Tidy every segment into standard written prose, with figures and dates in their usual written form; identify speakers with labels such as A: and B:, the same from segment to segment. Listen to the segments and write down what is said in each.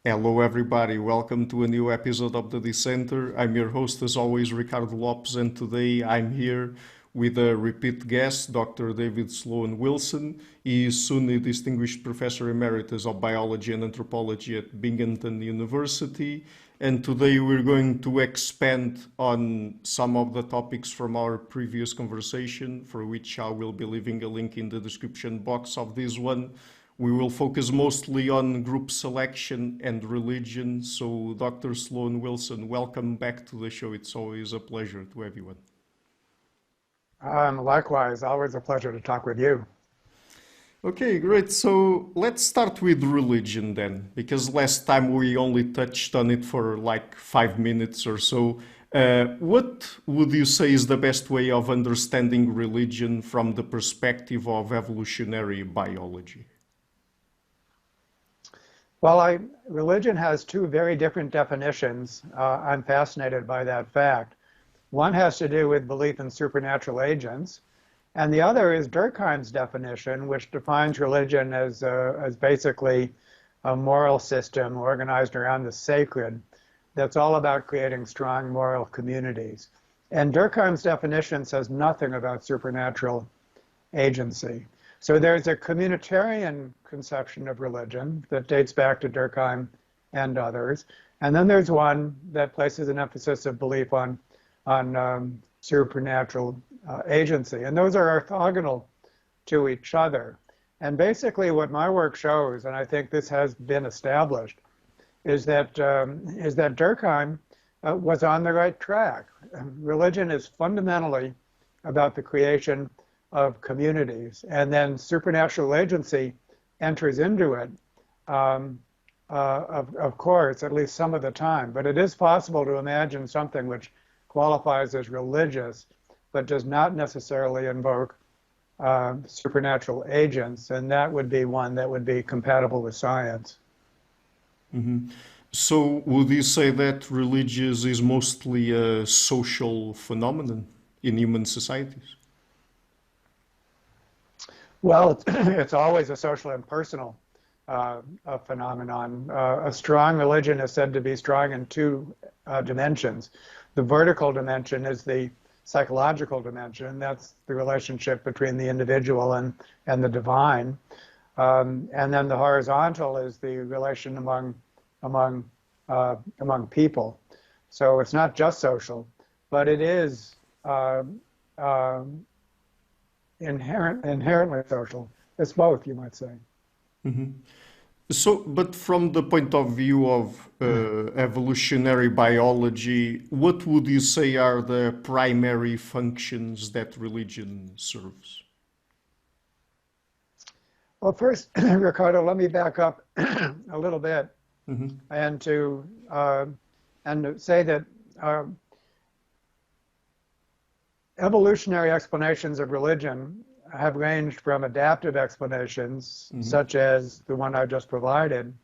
A: Hello, everybody. Welcome to a new episode of the Dissenter. I'm your host, as always, Ricardo Lopes, and today I'm here with a repeat guest, Dr. David Sloan Wilson. He is SUNY Distinguished Professor Emeritus of Biology and Anthropology at Binghamton University. And today we're going to expand on some of the topics from our previous conversation, for which I will be leaving a link in the description box of this one. We will focus mostly on group selection and religion. So, Dr. Sloan Wilson, welcome back to the show. It's always a pleasure to have you on.
B: Likewise, always a pleasure to talk with you.
A: Okay, great. So let's start with religion then, because last time we only touched on it for like 5 minutes or so. What would you say is the best way of understanding religion from the perspective of evolutionary biology?
B: Well, religion has two very different definitions. I'm fascinated by that fact. One has to do with belief in supernatural agents, and the other is Durkheim's definition, which defines religion as basically a moral system organized around the sacred that's all about creating strong moral communities. And Durkheim's definition says nothing about supernatural agency. So there's a communitarian conception of religion that dates back to Durkheim and others. And then there's one that places an emphasis of belief on supernatural agency. And those are orthogonal to each other. And basically what my work shows, and I think this has been established, is that Durkheim was on the right track. Religion is fundamentally about the creation of communities, and then supernatural agency enters into it, of course, at least some of the time. But it is possible to imagine something which qualifies as religious, but does not necessarily invoke supernatural agents, and that would be one that would be compatible with science.
A: Mm-hmm. So would you say that religious is mostly a social phenomenon in human societies?
B: Well, it's always a social and personal phenomenon. A strong religion is said to be strong in two dimensions. The vertical dimension is the psychological dimension. That's the relationship between the individual and the divine. And then the horizontal is the relation among people. So it's not just social, but it is inherently social. It's both, you might say.
A: Mm-hmm. So, but from the point of view of evolutionary biology, what would you say are the primary functions that religion serves?
B: Well, first, Ricardo, let me back up a little bit, mm-hmm. and to say that evolutionary explanations of religion have ranged from adaptive explanations, mm-hmm. such as the one I just provided,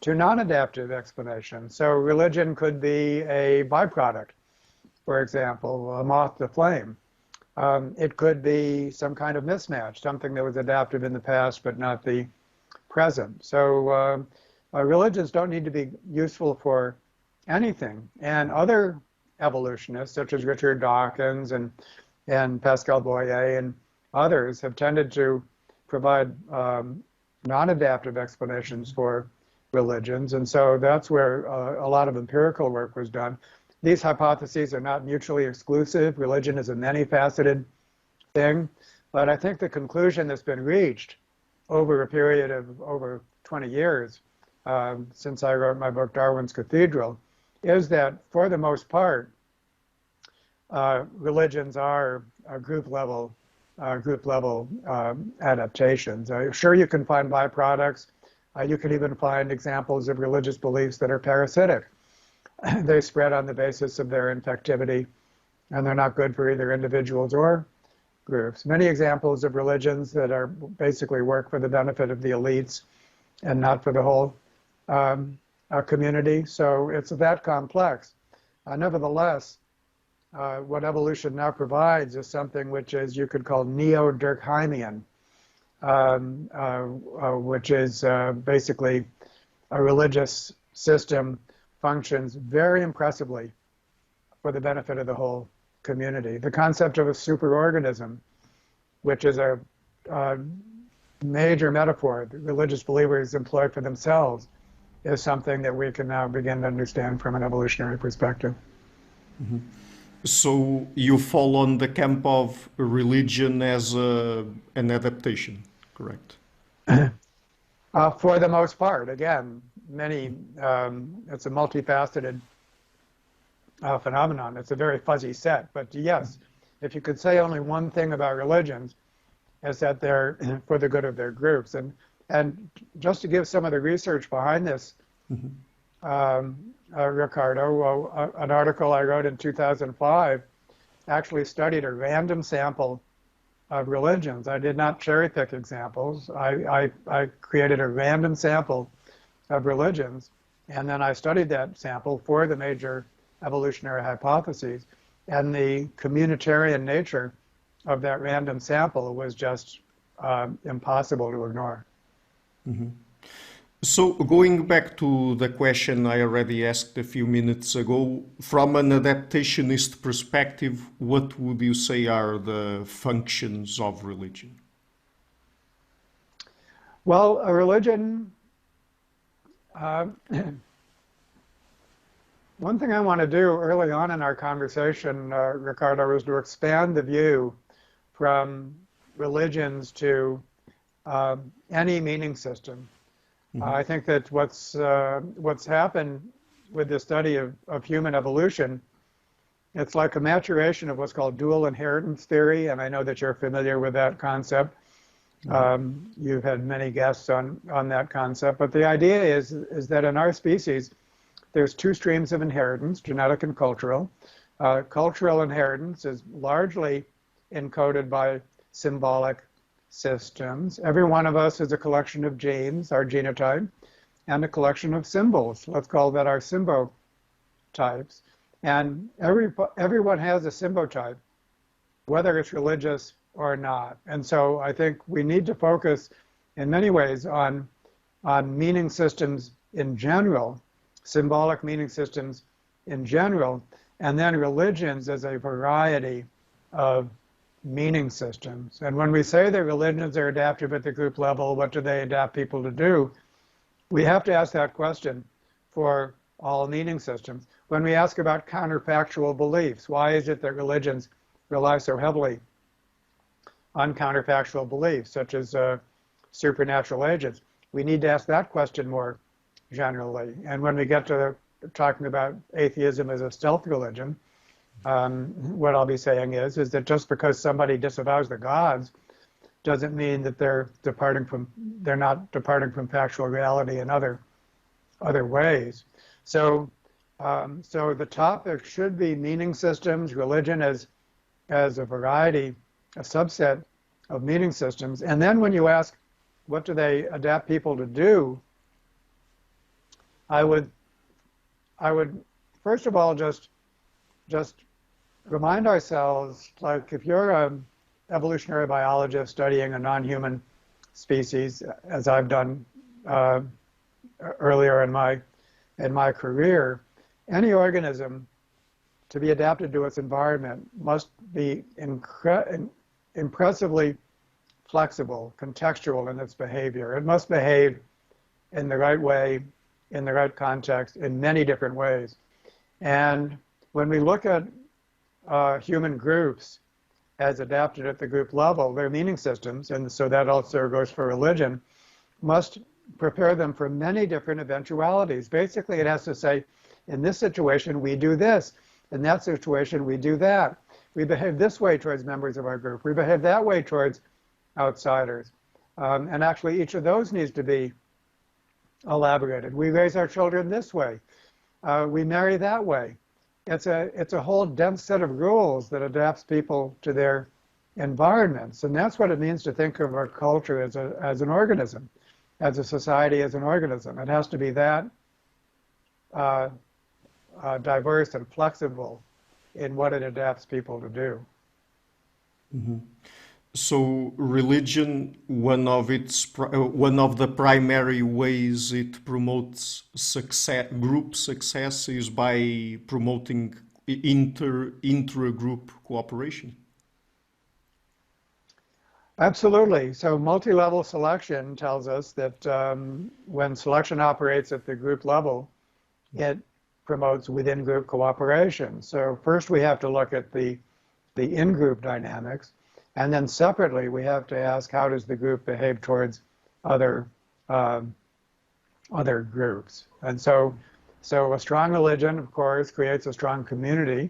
B: to non-adaptive explanations. So religion could be a byproduct, for example, a moth to flame. It could be some kind of mismatch, something that was adaptive in the past but not the present. So religions don't need to be useful for anything. And other evolutionists, such as Richard Dawkins and Pascal Boyer and others, have tended to provide non-adaptive explanations for religions. And so that's where a lot of empirical work was done. These hypotheses are not mutually exclusive. Religion is a many-faceted thing. But I think the conclusion that's been reached over a period of over 20 years, since I wrote my book, Darwin's Cathedral, is that for the most part, religions are group level adaptations. Sure, you can find byproducts. You can even find examples of religious beliefs that are parasitic. They spread on the basis of their infectivity, and they're not good for either individuals or groups. Many examples of religions that are basically work for the benefit of the elites and not for the whole community. So it's that complex. Nevertheless, what evolution now provides is something which is, you could call, neo-Durkheimian, which is basically a religious system functions very impressively for the benefit of the whole community. The concept of a superorganism, which is a major metaphor that religious believers employ for themselves, is something that we can now begin to understand from an evolutionary perspective.
A: Mm-hmm. So you fall on the camp of religion as an adaptation, correct?
B: For the most part, again, it's a multifaceted phenomenon. It's a very fuzzy set, but yes, if you could say only one thing about religions, is that they're for the good of their groups. And just to give some of the research behind this, Ricardo, an article I wrote in 2005 actually studied a random sample of religions. I did not cherry pick examples. I created a random sample of religions, and then I studied that sample for the major evolutionary hypotheses. And the communitarian nature of that random sample was just impossible to ignore.
A: Mm-hmm. So going back to the question I already asked a few minutes ago, from an adaptationist perspective, what would you say are the functions of religion?
B: Well, a religion, one thing I want to do early on in our conversation, Ricardo, is to expand the view from religions to any meaning system. I think that what's happened with the study of human evolution, it's like a maturation of what's called dual inheritance theory, and I know that you're familiar with that concept. You've had many guests on that concept, but the idea is that in our species, there's two streams of inheritance, genetic and cultural. Cultural inheritance is largely encoded by symbolic systems. Every one of us is a collection of genes, our genotype, and a collection of symbols. Let's call that our symbotypes. And everyone has a symbotype, whether it's religious or not. And so I think we need to focus in many ways on meaning systems in general, symbolic meaning systems in general, and then religions as a variety of meaning systems. And when we say that religions are adaptive at the group level, what do they adapt people to do? We have to ask that question for all meaning systems. When we ask about counterfactual beliefs, why is it that religions rely so heavily on counterfactual beliefs, such as supernatural agents? We need to ask that question more generally. And when we get to talking about atheism as a stealth religion, what I'll be saying is that just because somebody disavows the gods doesn't mean that they're not departing from factual reality in other ways. So the topic should be meaning systems, religion as a variety, a subset of meaning systems. And then when you ask, what do they adapt people to do? I would first of all just remind ourselves, like if you're an evolutionary biologist studying a non-human species, as I've done earlier in my career, any organism to be adapted to its environment must be impressively flexible, contextual in its behavior. It must behave in the right way, in the right context, in many different ways. And when we look at human groups as adapted at the group level, their meaning systems, and so that also goes for religion, must prepare them for many different eventualities. Basically, it has to say, in this situation, we do this. In that situation, we do that. We behave this way towards members of our group. We behave that way towards outsiders. And actually, each of those needs to be elaborated. We raise our children this way. We marry that way. It's a whole dense set of rules that adapts people to their environments. And that's what it means to think of our culture as an organism, as a society as an organism. It has to be that diverse and flexible in what it adapts people to do.
A: Mm-hmm. So religion, one of the primary ways it promotes success, group success, is by promoting intra-group cooperation.
B: Absolutely. So multi-level selection tells us that when selection operates at the group level, it promotes within-group cooperation. So first we have to look at the in-group dynamics, and then separately we have to ask, how does the group behave towards other other groups? And so a strong religion, of course, creates a strong community.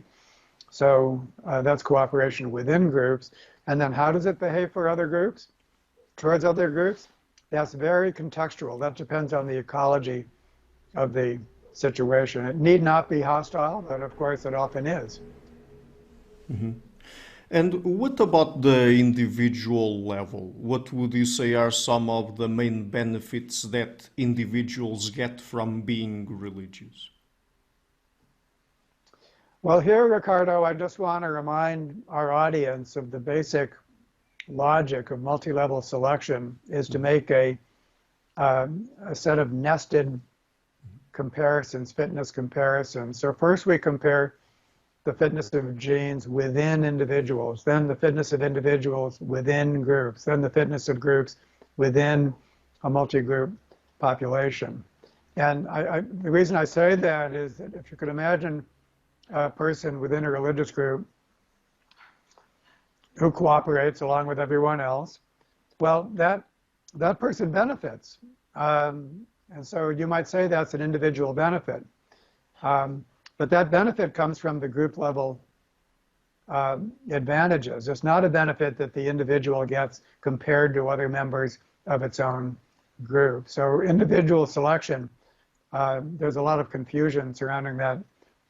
B: So that's cooperation within groups. And then how does it behave for other groups, towards other groups? That's very contextual. That depends on the ecology of the situation. It need not be hostile, but of course it often is.
A: Mm-hmm. And what about the individual level? What would you say are some of the main benefits that individuals get from being religious?
B: Well, here, Ricardo, I just want to remind our audience of the basic logic of multi-level selection is to make a set of nested comparisons, fitness comparisons. So first we compare the fitness of genes within individuals, then the fitness of individuals within groups, then the fitness of groups within a multi-group population. And the reason I say that is that if you could imagine a person within a religious group who cooperates along with everyone else, well, that person benefits. And so you might say that's an individual benefit. But that benefit comes from the group level advantages. It's not a benefit that the individual gets compared to other members of its own group. So individual selection, there's a lot of confusion surrounding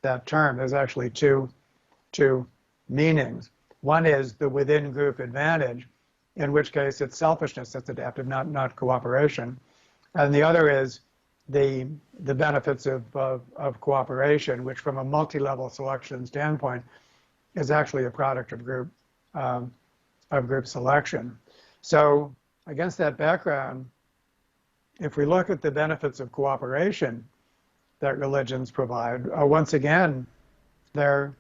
B: that term. There's actually two meanings. One is the within group advantage, in which case it's selfishness that's adaptive, not cooperation. And the other is the benefits of cooperation, which from a multi-level selection standpoint is actually a product of group selection. So against that background, if we look at the benefits of cooperation that religions provide, once again, they're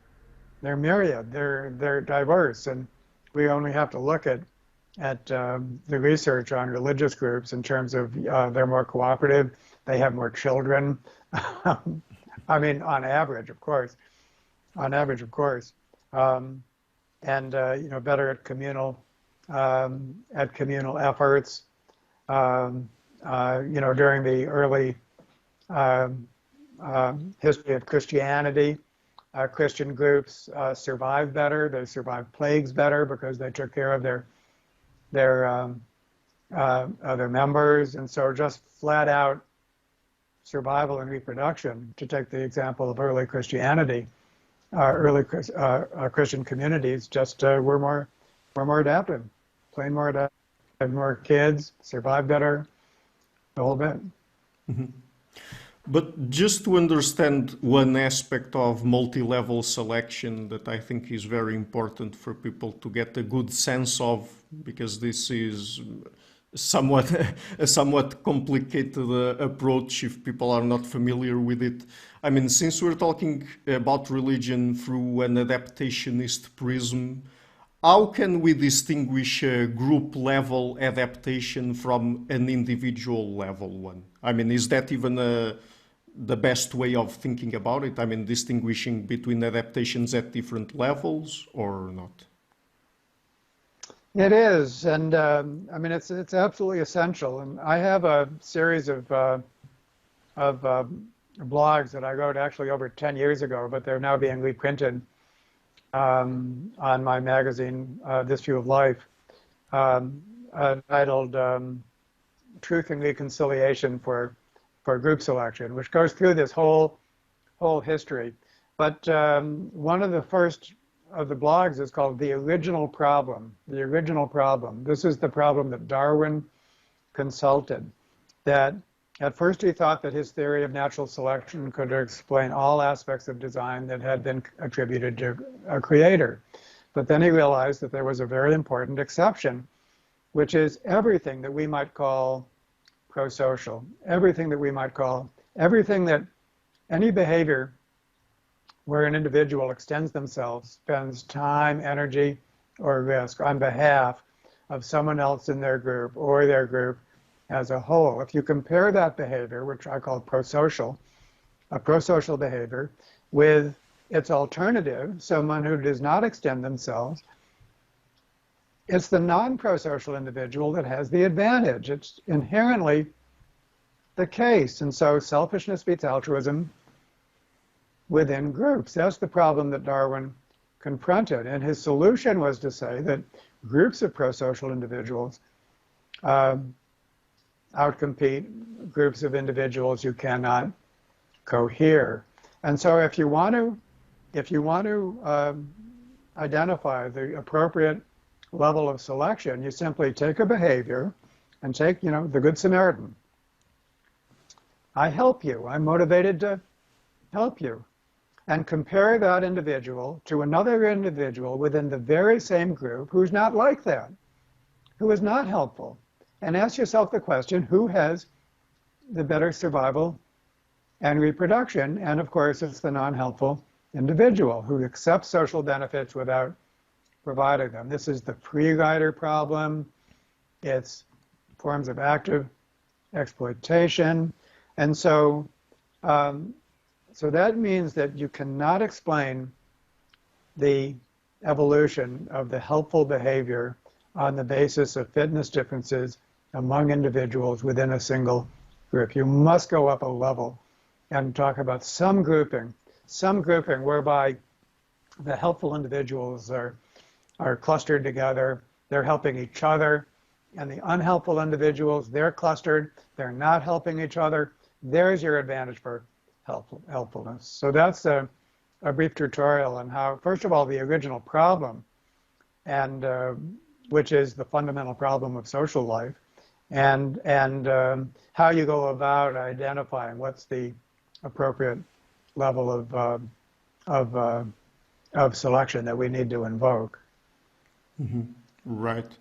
B: myriad, they're diverse, and we only have to look at the research on religious groups in terms of they're more cooperative, they have more children. I mean, on average, of course, and better at communal efforts. During the early history of Christianity, Christian groups survived better. They survived plagues better because they took care of their other members. And so just flat out survival and reproduction, to take the example of early Christianity, Christian communities just were more adaptive, plain more adaptive, had more kids, survived better, the whole bit.
A: Mm-hmm. But just to understand one aspect of multi-level selection that I think is very important for people to get a good sense of, because this is a somewhat complicated approach if people are not familiar with it. I mean, since we're talking about religion through an adaptationist prism, how can we distinguish a group level adaptation from an individual level one? I mean, is that even the best way of thinking about it? I mean, distinguishing between adaptations at different levels or not?
B: It is, and I mean, it's absolutely essential. And I have a series of blogs that I wrote actually over 10 years ago, but they're now being reprinted on my magazine, This View of Life, titled Truth and Reconciliation for Group Selection, which goes through this whole history. But one of the first of the blogs is called The Original Problem. The Original Problem. This is the problem that Darwin consulted. That at first he thought that his theory of natural selection could explain all aspects of design that had been attributed to a creator. But then he realized that there was a very important exception, which is everything that we might call prosocial, everything that any behavior where an individual extends themselves, spends time, energy, or risk on behalf of someone else in their group or their group as a whole. If you compare that behavior, which I call prosocial, a prosocial behavior, with its alternative, someone who does not extend themselves, it's the non-prosocial individual that has the advantage. It's inherently the case. And so selfishness beats altruism within groups. That's the problem that Darwin confronted. And his solution was to say that groups of prosocial individuals outcompete groups of individuals who cannot cohere. And so if you want to identify the appropriate level of selection, you simply take a behavior and take, the Good Samaritan. I help you. I'm motivated to help you. And compare that individual to another individual within the very same group who's not like that, who is not helpful. And ask yourself the question, who has the better survival and reproduction? And of course, it's the non-helpful individual who accepts social benefits without providing them. This is the free rider problem. It's forms of active exploitation. And so that means that you cannot explain the evolution of the helpful behavior on the basis of fitness differences among individuals within a single group. You must go up a level and talk about some grouping whereby the helpful individuals are clustered together, they're helping each other, and the unhelpful individuals, they're clustered, they're not helping each other. There's your advantage for helpfulness. So that's a brief tutorial on how, first of all, the original problem, and which is the fundamental problem of social life, and how you go about identifying what's the appropriate level of selection that we need to invoke.
A: Mm-hmm. Right.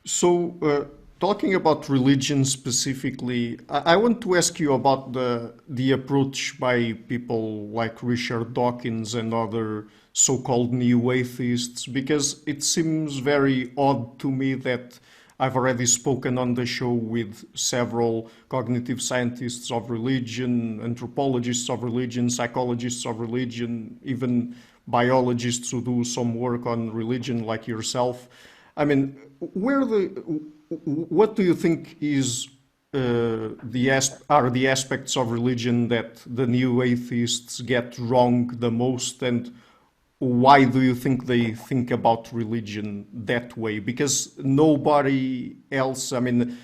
A: So talking about religion specifically, I want to ask you about the approach by people like Richard Dawkins and other so-called new atheists, because it seems very odd to me that I've already spoken on the show with several cognitive scientists of religion, anthropologists of religion, psychologists of religion, even biologists who do some work on religion like yourself. I mean, what do you think is the aspects of religion that the new atheists get wrong the most, and why do you think they think about religion that way? Because nobody else, I mean,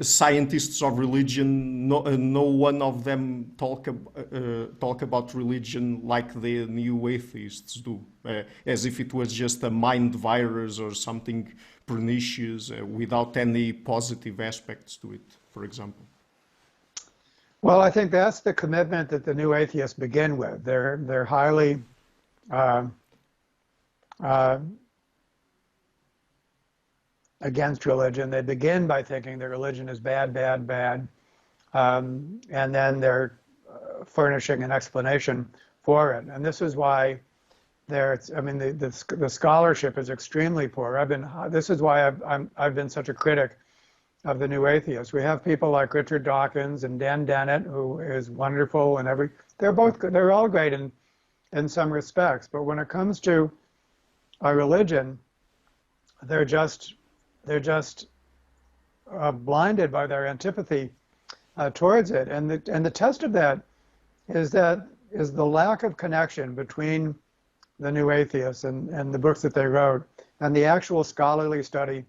A: scientists of religion, no one of them talk about religion like the new atheists do, as if it was just a mind virus or something pernicious without any positive aspects to it, for example.
B: Well, I think that's the commitment that the new atheists begin with. They're highly against religion. They begin by thinking that religion is bad, bad, bad, and then they're furnishing an explanation for it. And this is why the scholarship is extremely poor. This is why I've been such a critic of the new atheists. We have people like Richard Dawkins and Dan Dennett, who is wonderful, and they're all great in some respects. But when it comes to a religion, they're just blinded by their antipathy towards it. And the test of that is the lack of connection between the new atheists and the books that they wrote and the actual scholarly study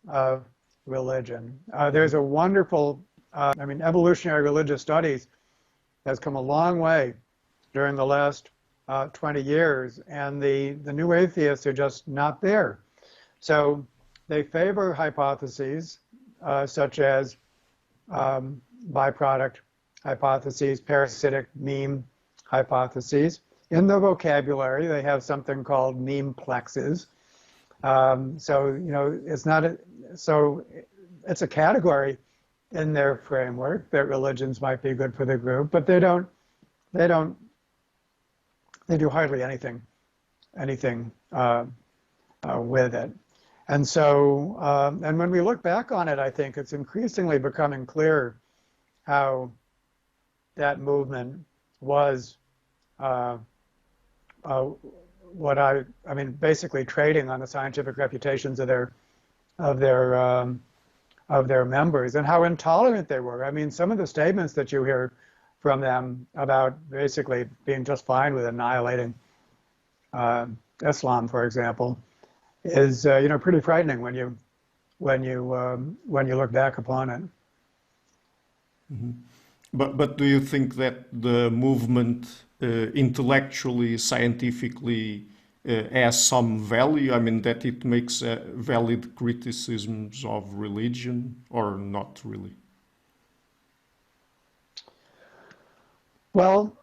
B: of religion. There's a wonderful, evolutionary religious studies has come a long way during the last 20 years, and the new atheists are just not there. So they favor hypotheses such as byproduct hypotheses, parasitic meme hypotheses, in the vocabulary, they have something called memeplexes. So, you know, so it's a category in their framework that religions might be good for the group, but they do hardly anything with it. And so, and when we look back on it, I think it's increasingly becoming clear how that movement was basically trading on the scientific reputations of their members, and how intolerant they were. I mean, some of the statements that you hear from them about basically being just fine with annihilating Islam, for example, is you know, pretty frightening when you look back upon it.
A: Mm-hmm. But do you think that the movement intellectually, scientifically has some value? I mean, that it makes valid criticisms of religion, or not really?
B: Well,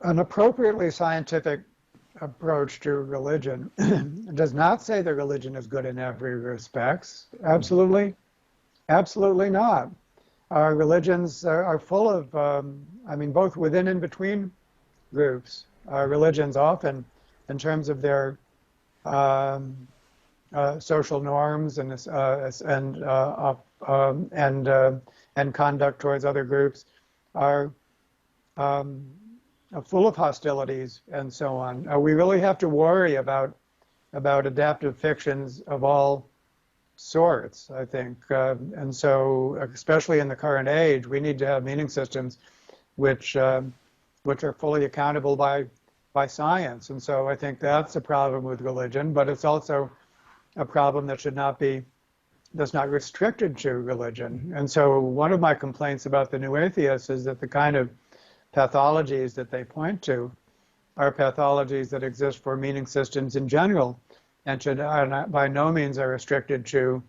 B: an appropriately scientific approach to religion does not say that religion is good in every respect. Absolutely not. Our religions are full of, I mean, both within and between groups. Our religions often, in terms of their social norms and conduct towards other groups, are full of hostilities and so on. We really have to worry about adaptive fictions of all sorts, I think. And so, especially in the current age, we need to have meaning systems which are fully accountable by science. And so I think that's a problem with religion, but it's also a problem that that's not restricted to religion. And so one of my complaints about the new atheists is that the kind of pathologies that they point to are pathologies that exist for meaning systems in general, and by no means are restricted to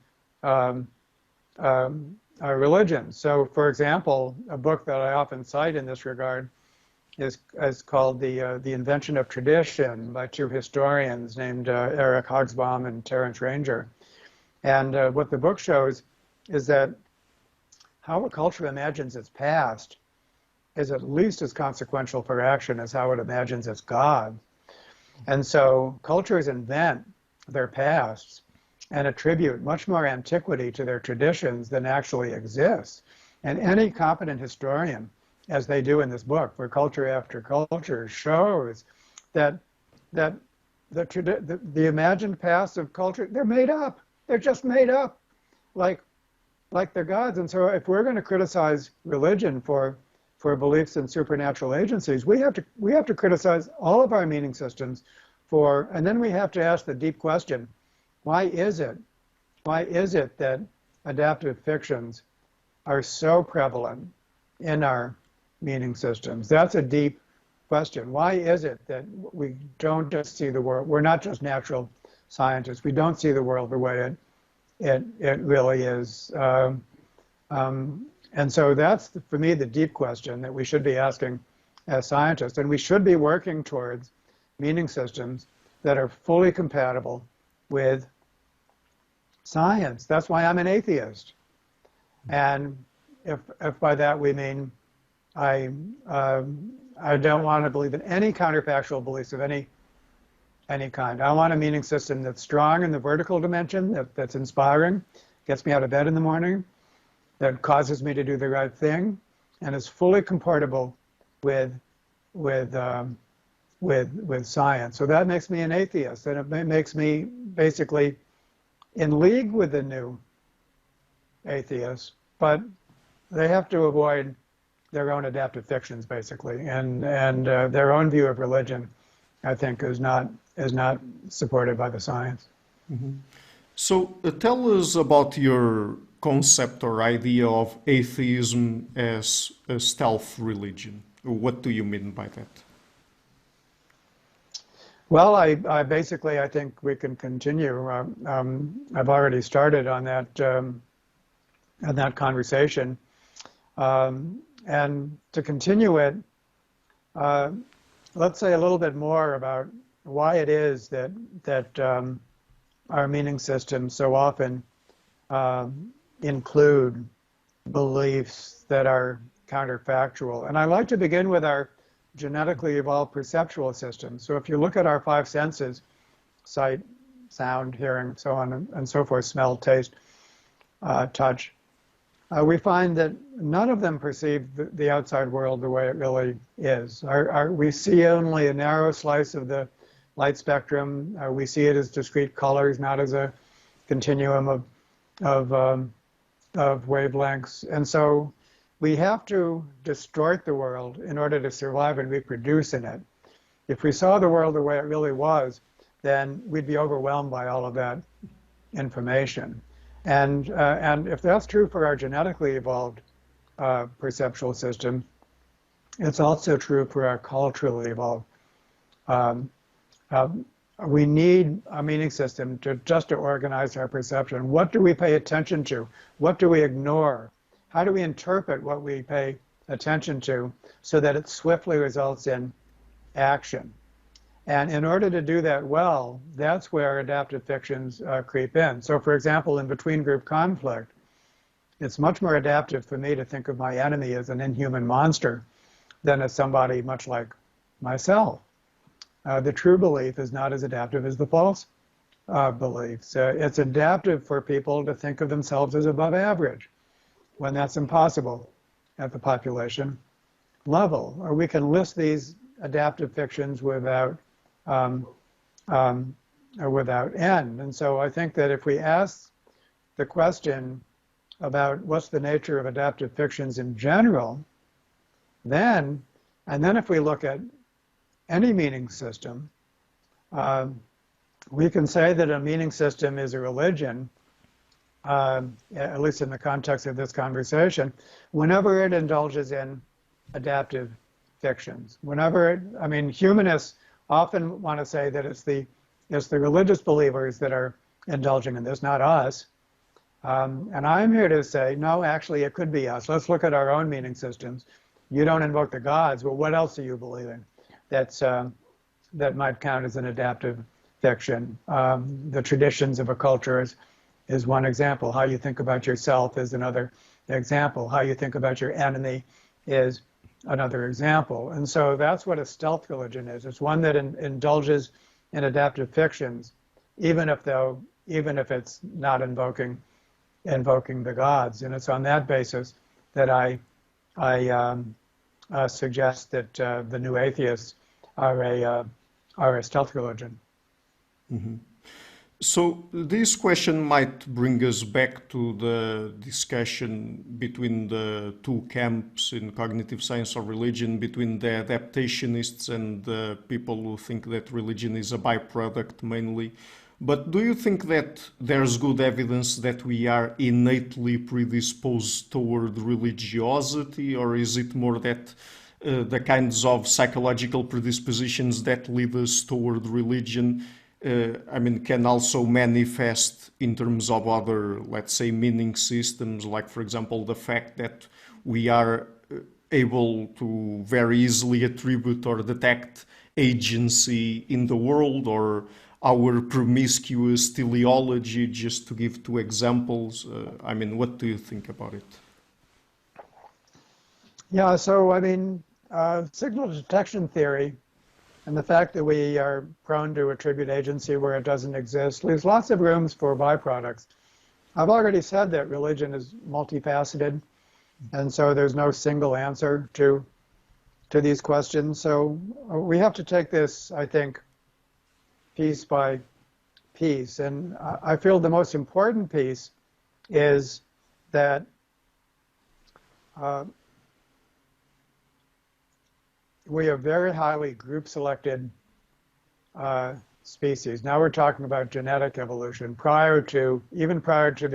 B: religion. So, for example, a book that I often cite in this regard is called The Invention of Tradition by two historians named Eric Hobsbawm and Terence Ranger. And what the book shows is that how a culture imagines its past is at least as consequential for action as how it imagines its God. And so cultures invent their pasts and attribute much more antiquity to their traditions than actually exists. And any competent historian, as they do in this book, for culture after culture, shows that the imagined past of culture, they're made up. They're just made up, like they're gods. And so if we're going to criticize religion for beliefs in supernatural agencies, we have to criticize all of our meaning systems and then we have to ask the deep question: why is it that adaptive fictions are so prevalent in our meaning systems? That's a deep question. Why is it that we don't just see the world? We're not just natural scientists. We don't see the world the way it really is. And so that's, for me, the deep question that we should be asking as scientists. And we should be working towards meaning systems that are fully compatible with science. That's why I'm an atheist. And if by that we mean I don't want to believe in any counterfactual beliefs of any kind. I want a meaning system that's strong in the vertical dimension, that's inspiring, gets me out of bed in the morning, that causes me to do the right thing, and is fully compatible with science. So that makes me an atheist, and it makes me basically in league with the new atheists, but they have to avoid their own adaptive fictions, basically, and their own view of religion, I think, is not supported by the science.
A: Mm-hmm. So tell us about your concept or idea of atheism as a stealth religion. What do you mean by that?
B: Well, I basically, I think we can continue. I've already started on that and that conversation. And to continue it, let's say a little bit more about why it is that our meaning systems so often include beliefs that are counterfactual. And I like to begin with our genetically evolved perceptual systems. So if you look at our five senses, sight, sound, hearing, so on and so forth, smell, taste, touch, we find that none of them perceive the outside world the way it really is. We see only a narrow slice of the light spectrum. We see it as discrete colors, not as a continuum of wavelengths. And so we have to distort the world in order to survive and reproduce in it. If we saw the world the way it really was, then we'd be overwhelmed by all of that information. And if that's true for our genetically evolved perceptual system, it's also true for our culturally evolved. We need a meaning system to organize our perception. What do we pay attention to? What do we ignore? How do we interpret what we pay attention to so that it swiftly results in action? And in order to do that well, that's where adaptive fictions creep in. So for example, in between group conflict, it's much more adaptive for me to think of my enemy as an inhuman monster than as somebody much like myself. The true belief is not as adaptive as the false belief. So it's adaptive for people to think of themselves as above average when that's impossible at the population level. Or we can list these adaptive fictions without end. And so I think that if we ask the question about what's the nature of adaptive fictions in general, and then if we look at any meaning system, we can say that a meaning system is a religion, at least in the context of this conversation, whenever it indulges in adaptive fictions. Humanists often want to say that it's the religious believers that are indulging in this, not us. And I'm here to say, no, actually, it could be us. Let's look at our own meaning systems. You don't invoke the gods, well, what else are you believing that might count as an adaptive fiction? The traditions of a culture is one example. How you think about yourself is another example. How you think about your enemy is another example. And so that's what a stealth religion is. It's one that indulges in adaptive fictions, even if it's not invoking the gods. And it's on that basis that I suggest that the new atheists are a stealth religion.
A: Mm-hmm. So this question might bring us back to the discussion between the two camps in cognitive science or religion, between the adaptationists and the people who think that religion is a byproduct mainly. But do you think that there's good evidence that we are innately predisposed toward religiosity, or is it more that the kinds of psychological predispositions that lead us toward religion can also manifest in terms of other, let's say, meaning systems, like, for example, the fact that we are able to very easily attribute or detect agency in the world, or our promiscuous teleology, just to give two examples. What do you think about it?
B: Yeah, so signal detection theory and the fact that we are prone to attribute agency where it doesn't exist leaves lots of rooms for byproducts. I've already said that religion is multifaceted, and so there's no single answer to these questions. So we have to take this, I think, piece by piece. And I feel the most important piece is that we are very highly group-selected species. Now we're talking about genetic evolution. Even prior to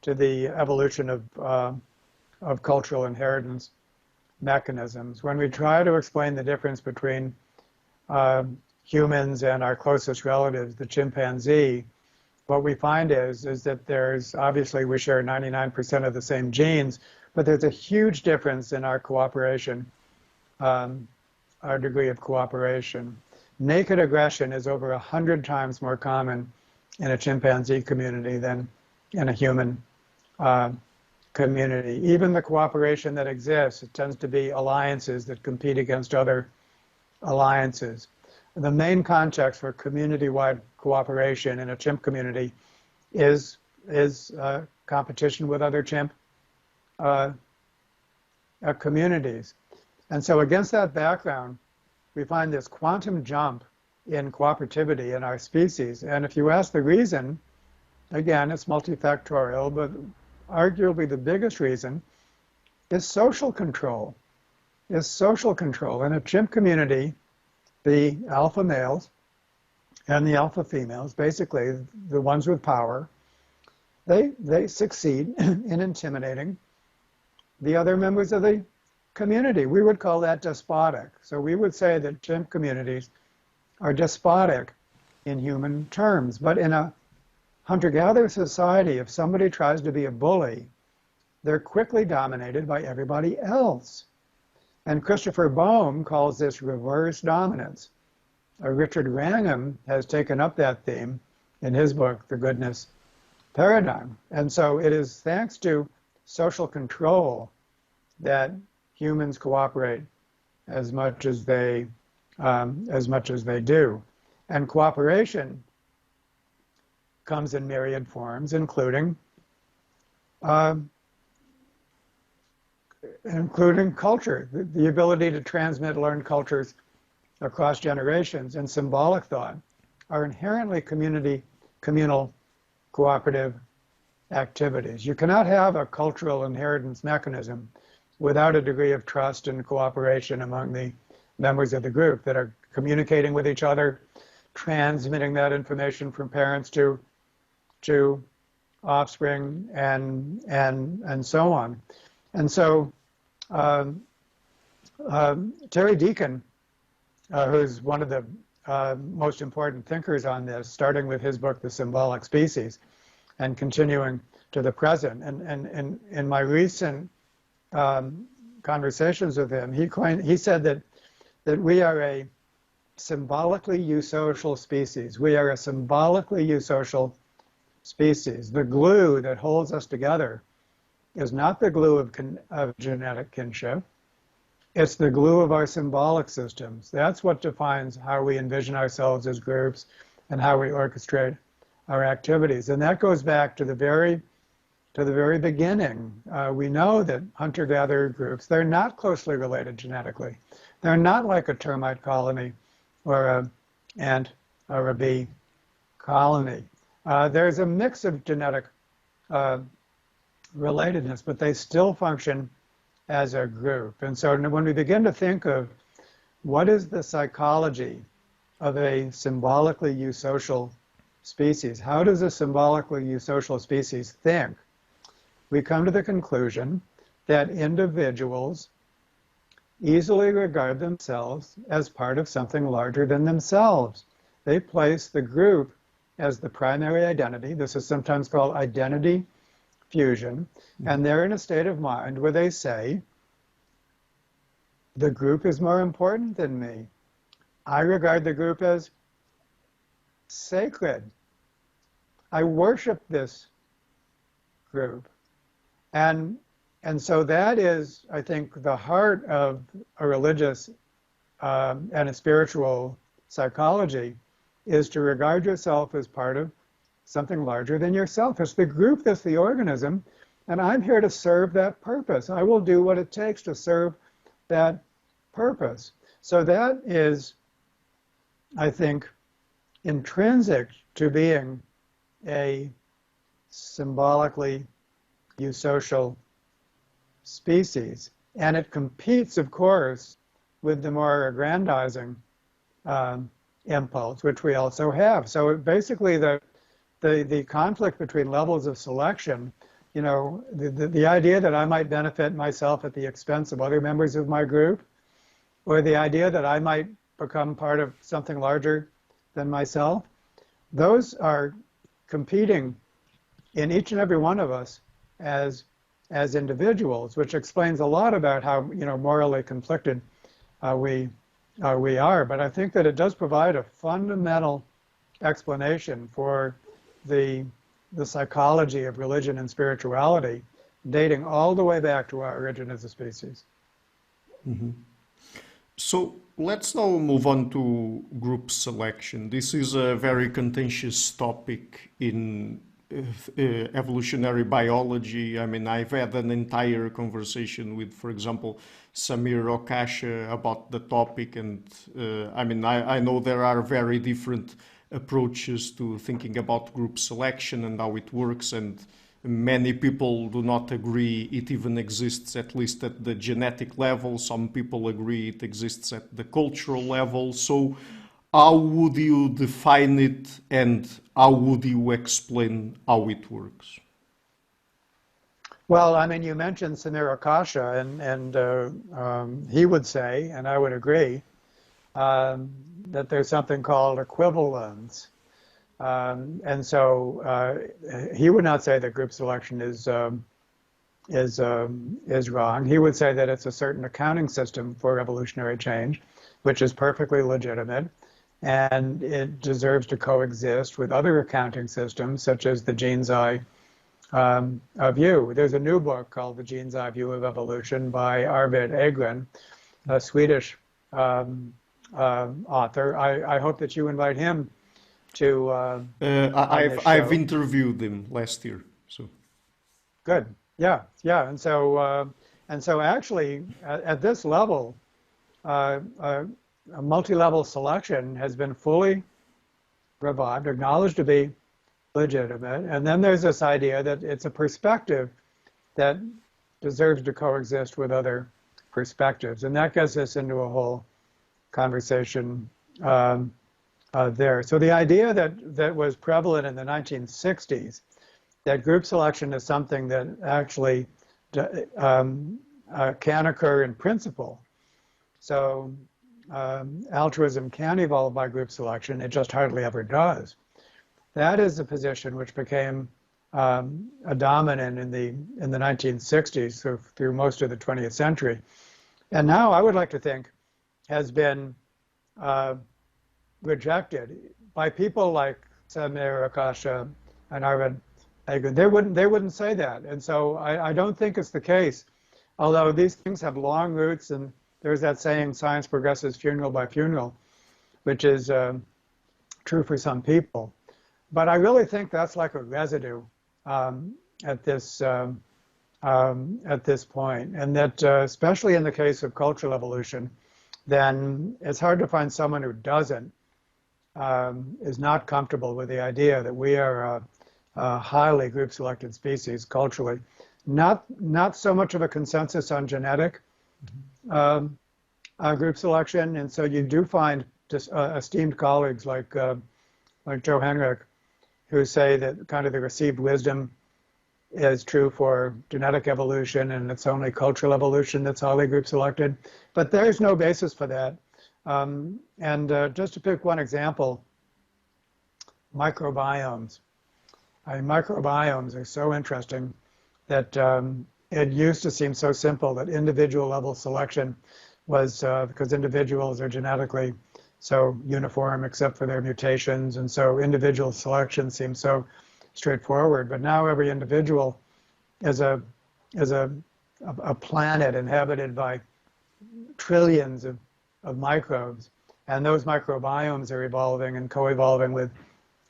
B: the evolution of cultural inheritance mechanisms, when we try to explain the difference between humans and our closest relatives, the chimpanzee, what we find is that there's, obviously we share 99% of the same genes, but there's a huge difference in our cooperation, our degree of cooperation. Naked aggression is over 100 times more common in a chimpanzee community than in a human community. Even the cooperation that exists, it tends to be alliances that compete against other alliances. The main context for community-wide cooperation in a chimp community is competition with other chimp communities. And so against that background, we find this quantum jump in cooperativity in our species. And if you ask the reason, again, it's multifactorial, but arguably the biggest reason is social control. Is social control. In a chimp community, the alpha males and the alpha females, basically the ones with power, they succeed in intimidating the other members of the community. We would call that despotic. So we would say that chimp communities are despotic in human terms. But in a hunter-gatherer society, if somebody tries to be a bully, they're quickly dominated by everybody else. And Christopher Boehm calls this reverse dominance. Richard Wrangham has taken up that theme in his book, The Goodness Paradigm. And so it is thanks to social control that humans cooperate as much as they do. And cooperation comes in myriad forms, including culture, the ability to transmit learned cultures across generations, and symbolic thought are inherently communal cooperative activities. You cannot have a cultural inheritance mechanism without a degree of trust and cooperation among the members of the group that are communicating with each other, transmitting that information from parents to offspring, and so on. And so Terry Deacon, who's one of the most important thinkers on this, starting with his book, The Symbolic Species, and continuing to the present. And in my recent conversations with him, he said that we are a symbolically eusocial species. We are a symbolically eusocial species. The glue that holds us together is not the glue of genetic kinship. It's the glue of our symbolic systems. That's what defines how we envision ourselves as groups and how we orchestrate our activities. And that goes back to the very beginning. We know that hunter-gatherer groups, they're not closely related genetically. They're not like a termite colony or an ant or a bee colony. There's a mix of genetic relatedness, but they still function as a group. And so when we begin to think of what is the psychology of a symbolically eusocial species, how does a symbolically eusocial species think, we come to the conclusion that individuals easily regard themselves as part of something larger than themselves. They place the group as the primary identity. This is sometimes called identity fusion. And they're in a state of mind where they say, the group is more important than me. I regard the group as sacred. I worship this group. And so that is, I think, the heart of a religious and a spiritual psychology, is to regard yourself as part of something larger than yourself. It's the group that's the organism, and I'm here to serve that purpose. I will do what it takes to serve that purpose. So that is, I think, intrinsic to being a symbolically eusocial species. And it competes, of course, with the more aggrandizing impulse, which we also have. So basically the conflict between levels of selection, you know, the idea that I might benefit myself at the expense of other members of my group, or the idea that I might become part of something larger than myself, those are competing in each and every one of us as individuals, which explains a lot about how morally conflicted we are. But I think that it does provide a fundamental explanation for the psychology of religion and spirituality, dating all the way back to our origin as a species.
A: Mm-hmm. So let's now move on to group selection. This is a very contentious topic in evolutionary biology. I mean, I've had an entire conversation with, for example, Samir Okasha about the topic, and I know there are very different approaches to thinking about group selection and how it works, and many people do not agree it even exists, at least at the genetic level. Some people agree it exists at the cultural level. So how would you define it, and how would you explain how it works?
B: Well, I mean, you mentioned Samir Okasha, and he would say, and I would agree, that there's something called equivalence. And so he would not say that group selection is wrong. He would say that it's a certain accounting system for evolutionary change, which is perfectly legitimate, and it deserves to coexist with other accounting systems, such as the gene's eye view. There's a new book called The Gene's Eye View of Evolution by Arvid Egren, a Swedish author. I hope that you invite him to.
A: I've interviewed him last year. So
B: good, yeah, and so actually at this level, a multi-level selection has been fully revived, acknowledged to be legitimate, and then there's this idea that it's a perspective that deserves to coexist with other perspectives, and that gets us into a whole conversation there. So the idea that was prevalent in the 1960s, that group selection is something that actually can occur in principle. So altruism can evolve by group selection, it just hardly ever does. That is a position which became a dominant in the 1960s through most of the 20th century. And now I would like to think has been rejected by people like Samir Okasha and Arvid Egren. They wouldn't say that, and so I don't think it's the case. Although these things have long roots, and there's that saying, "Science progresses funeral by funeral," which is true for some people. But I really think that's like a residue at this point, and that especially in the case of cultural evolution, then it's hard to find someone who is not comfortable with the idea that we are a highly group-selected species culturally. Not so much of a consensus on genetic group selection, and so you do find just esteemed colleagues like Joe Henrich, who say that kind of the received wisdom is true for genetic evolution, and it's only cultural evolution that's highly group selected. But there's no basis for that. Just to pick one example, microbiomes. Microbiomes are so interesting that it used to seem so simple that individual level selection was because individuals are genetically so uniform except for their mutations, and so individual selection seems so straightforward. But now every individual is a planet inhabited by trillions of microbes, and those microbiomes are evolving and co-evolving with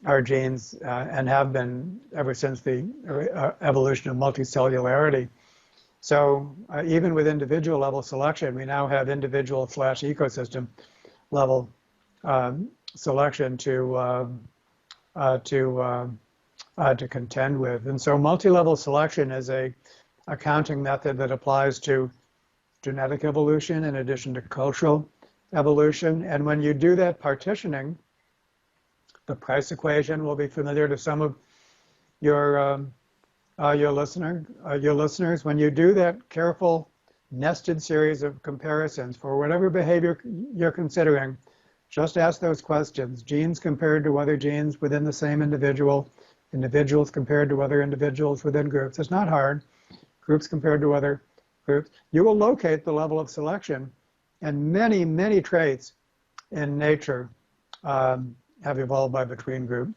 B: our genes and have been ever since the evolution of multicellularity. So even with individual level selection, we now have individual / ecosystem level selection to contend with. And so multi-level selection is a accounting method that applies to genetic evolution in addition to cultural evolution. And when you do that partitioning, the price equation will be familiar to some of your listeners. When you do that careful nested series of comparisons for whatever behavior you're considering, just ask those questions. Genes compared to other genes within the same individual, individuals compared to other individuals within groups. It's not hard. Groups compared to other groups. You will locate the level of selection, and many, many traits in nature have evolved by between group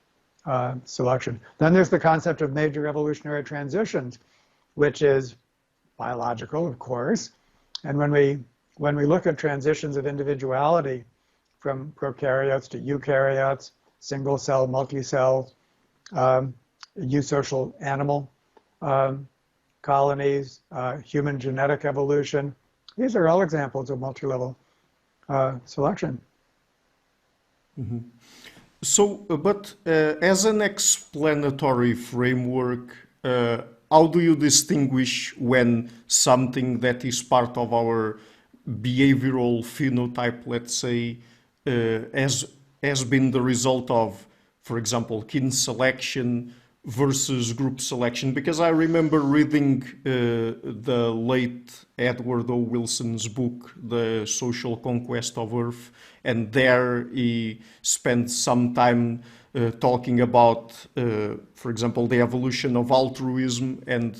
B: selection. Then there's the concept of major evolutionary transitions, which is biological, of course. And when we look at transitions of individuality from prokaryotes to eukaryotes, single cell, multi-cell, eusocial animal colonies, human genetic evolution, these are all examples of multi-level selection.
A: Mm-hmm. So, but as an explanatory framework, how do you distinguish when something that is part of our behavioral phenotype, let's say, has been the result of, for example, kin selection versus group selection? Because I remember reading the late Edward O. Wilson's book, The Social Conquest of Earth, and there he spent some time talking about, for example, the evolution of altruism, and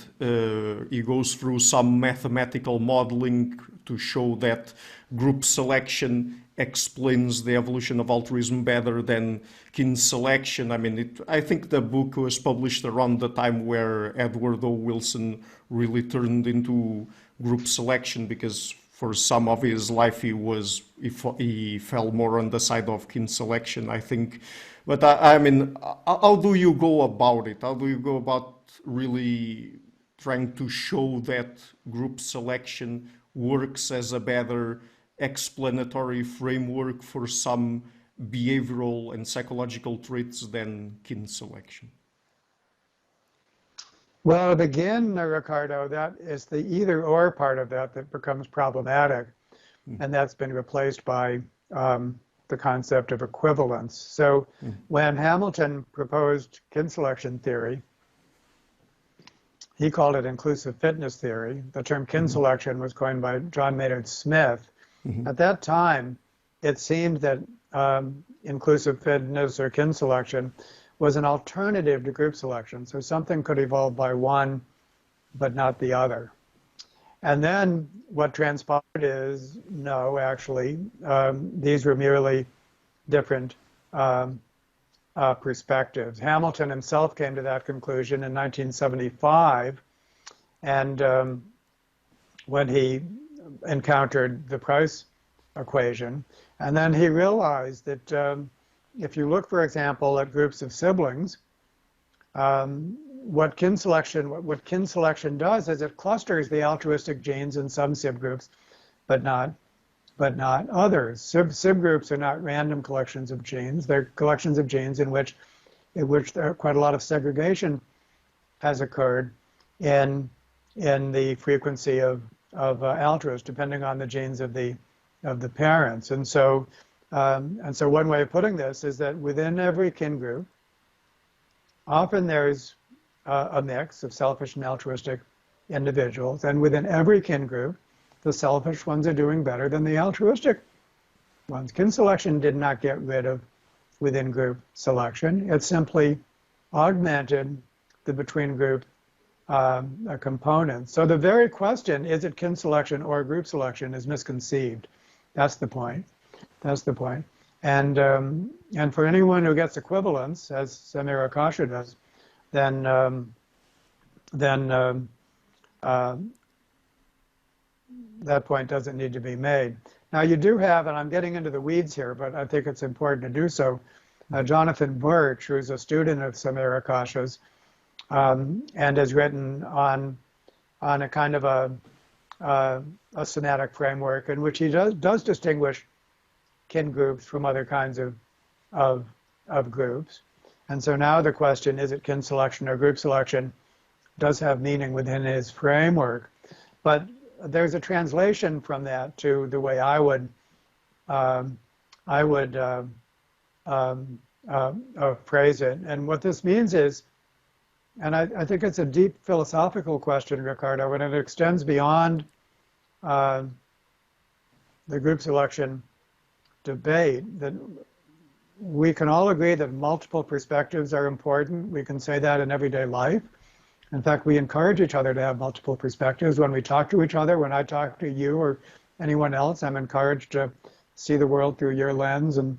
A: he goes through some mathematical modeling to show that group selection explains the evolution of altruism better than kin selection. I mean, I think the book was published around the time where Edward O. Wilson really turned into group selection, because for some of his life he fell more on the side of kin selection, I think. But I mean, how do you go about it? How do you go about really trying to show that group selection works as a better explanatory framework for some behavioral and psychological traits than kin selection?
B: Well, to begin, Ricardo, that is the either-or part of that becomes problematic, and that's been replaced by the concept of equivalence. So when Hamilton proposed kin selection theory, he called it inclusive fitness theory. The term kin selection was coined by John Maynard Smith. At that time, it seemed that inclusive fitness or kin selection was an alternative to group selection. So something could evolve by one, but not the other. And then what transpired is, no, actually, these were merely different perspectives. Hamilton himself came to that conclusion in 1975, and when he encountered the price equation. And then he realized that if you look, for example, at groups of siblings, what kin selection does is it clusters the altruistic genes in some subgroups, but not others. Subgroups are not random collections of genes. They're collections of genes in which there quite a lot of segregation has occurred in the frequency of altruists, depending on the genes of the parents. And so one way of putting this is that within every kin group, often there's a mix of selfish and altruistic individuals, and within every kin group, the selfish ones are doing better than the altruistic ones. Kin selection did not get rid of within group selection. It simply augmented the between group components. So the very question, is it kin selection or group selection, is misconceived. That's the point. That's the point. And for anyone who gets equivalence, as Samir Akasha does, then that point doesn't need to be made. Now you do have, and I'm getting into the weeds here, but I think it's important to do so, Jonathan Birch, who's a student of Samir Akasha's, and has written on a kind of a somatic framework in which he does distinguish kin groups from other kinds of groups. And so now the question, is it kin selection or group selection, does have meaning within his framework. But there's a translation from that to the way I would phrase it. And what this means is, and I think it's a deep philosophical question, Ricardo, and it extends beyond the group selection debate, that we can all agree that multiple perspectives are important. We can say that in everyday life. In fact, we encourage each other to have multiple perspectives. When we talk to each other, when I talk to you or anyone else, I'm encouraged to see the world through your lens and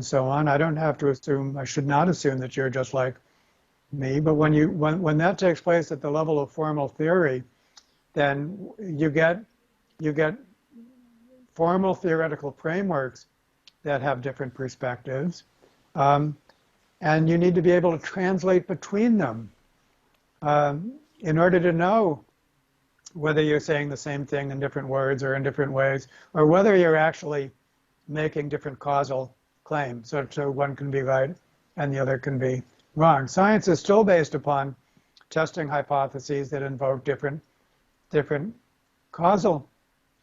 B: so on. I don't have to assume, I should not assume that you're just like me. But when that takes place at the level of formal theory, then you get formal theoretical frameworks that have different perspectives. And you need to be able to translate between them in order to know whether you're saying the same thing in different words or in different ways, or whether you're actually making different causal claims. So one can be right and the other can be wrong. Science is still based upon testing hypotheses that invoke different causal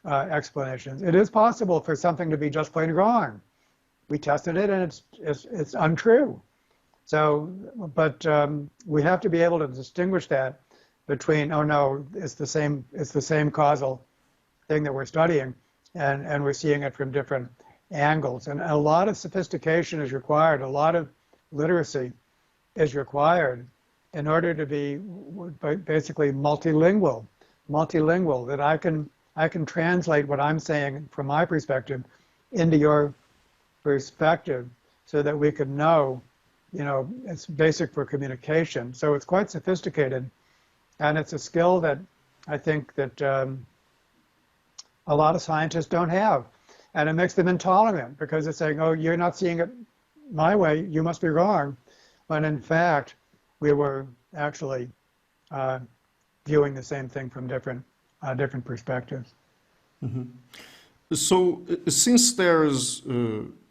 B: explanations. It is possible for something to be just plain wrong. We tested it and it's untrue. So, but we have to be able to distinguish that between, oh no, it's the same causal thing that we're studying, and we're seeing it from different angles. And a lot of sophistication is required, a lot of literacy is required in order to be basically multilingual, that I can translate what I'm saying from my perspective into your perspective so that we could know, it's basic for communication. So it's quite sophisticated, and it's a skill that I think that a lot of scientists don't have. And it makes them intolerant because it's saying, oh, you're not seeing it my way, you must be wrong. When in fact, we were actually viewing the same thing from different perspectives.
A: Mm-hmm. So since there's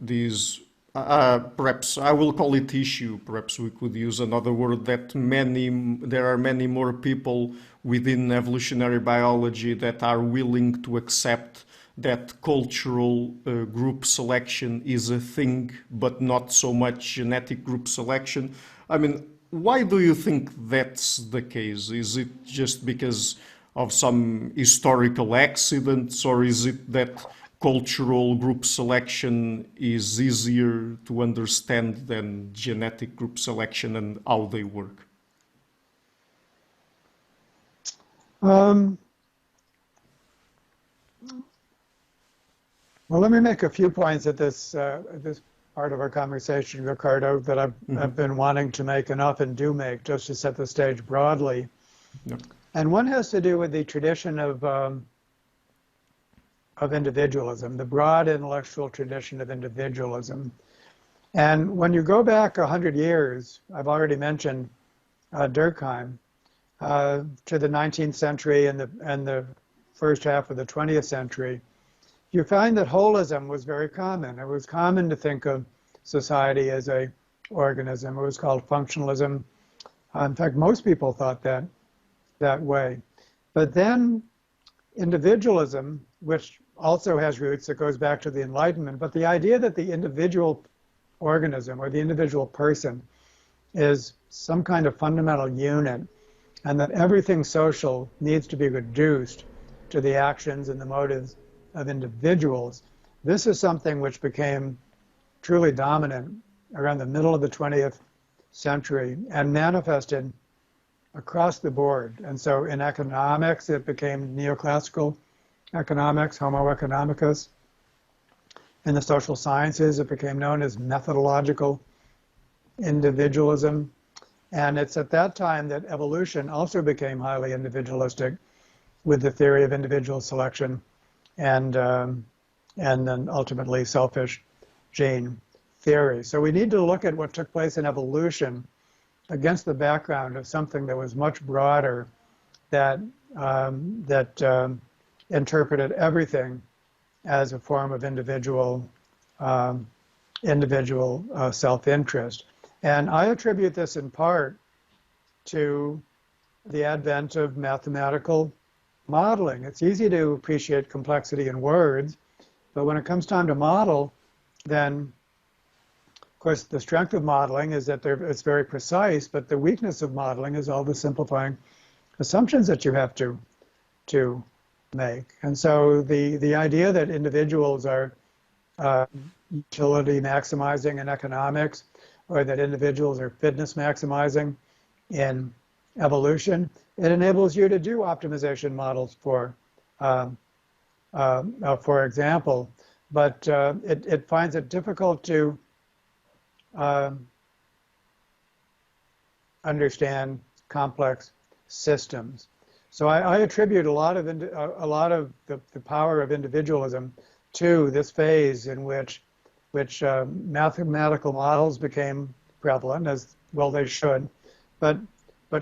A: these, perhaps I will call it issue, perhaps we could use another word, that there are many more people within evolutionary biology that are willing to accept that cultural group selection is a thing, but not so much genetic group selection. I mean, why do you think that's the case? Is it just because of some historical accidents, or is it that cultural group selection is easier to understand than genetic group selection and how they work?
B: Well, let me make a few points at this part of our conversation, Ricardo, that I've been wanting to make and often do make, just to set the stage broadly.
A: Yep.
B: And one has to do with the tradition of individualism, the broad intellectual tradition of individualism. And when you go back 100 years, I've already mentioned Durkheim, to the 19th century and the first half of the 20th century, you find that holism was very common. It was common to think of society as an organism. It was called functionalism. In fact, most people thought that way. But then individualism, which also has roots that goes back to the Enlightenment, but the idea that the individual organism or the individual person is some kind of fundamental unit, and that everything social needs to be reduced to the actions and the motives of individuals. This is something which became truly dominant around the middle of the 20th century and manifested across the board. And so in economics, it became neoclassical economics, Homo economicus. In the social sciences, it became known as methodological individualism. And it's at that time that evolution also became highly individualistic with the theory of individual selection and then ultimately selfish gene theory. So we need to look at what took place in evolution against the background of something that was much broader, that interpreted everything as a form of individual self-interest. And I attribute this in part to the advent of mathematical modeling. It's easy to appreciate complexity in words, but when it comes time to model, then of course the strength of modeling is that it's very precise, but the weakness of modeling is all the simplifying assumptions that you have to make. And so the idea that individuals are utility maximizing in economics, or that individuals are fitness maximizing in evolution. It enables you to do optimization models for example, but it finds it difficult to understand complex systems. So I attribute a lot of the power of individualism to this phase in which mathematical models became prevalent, as well they should, but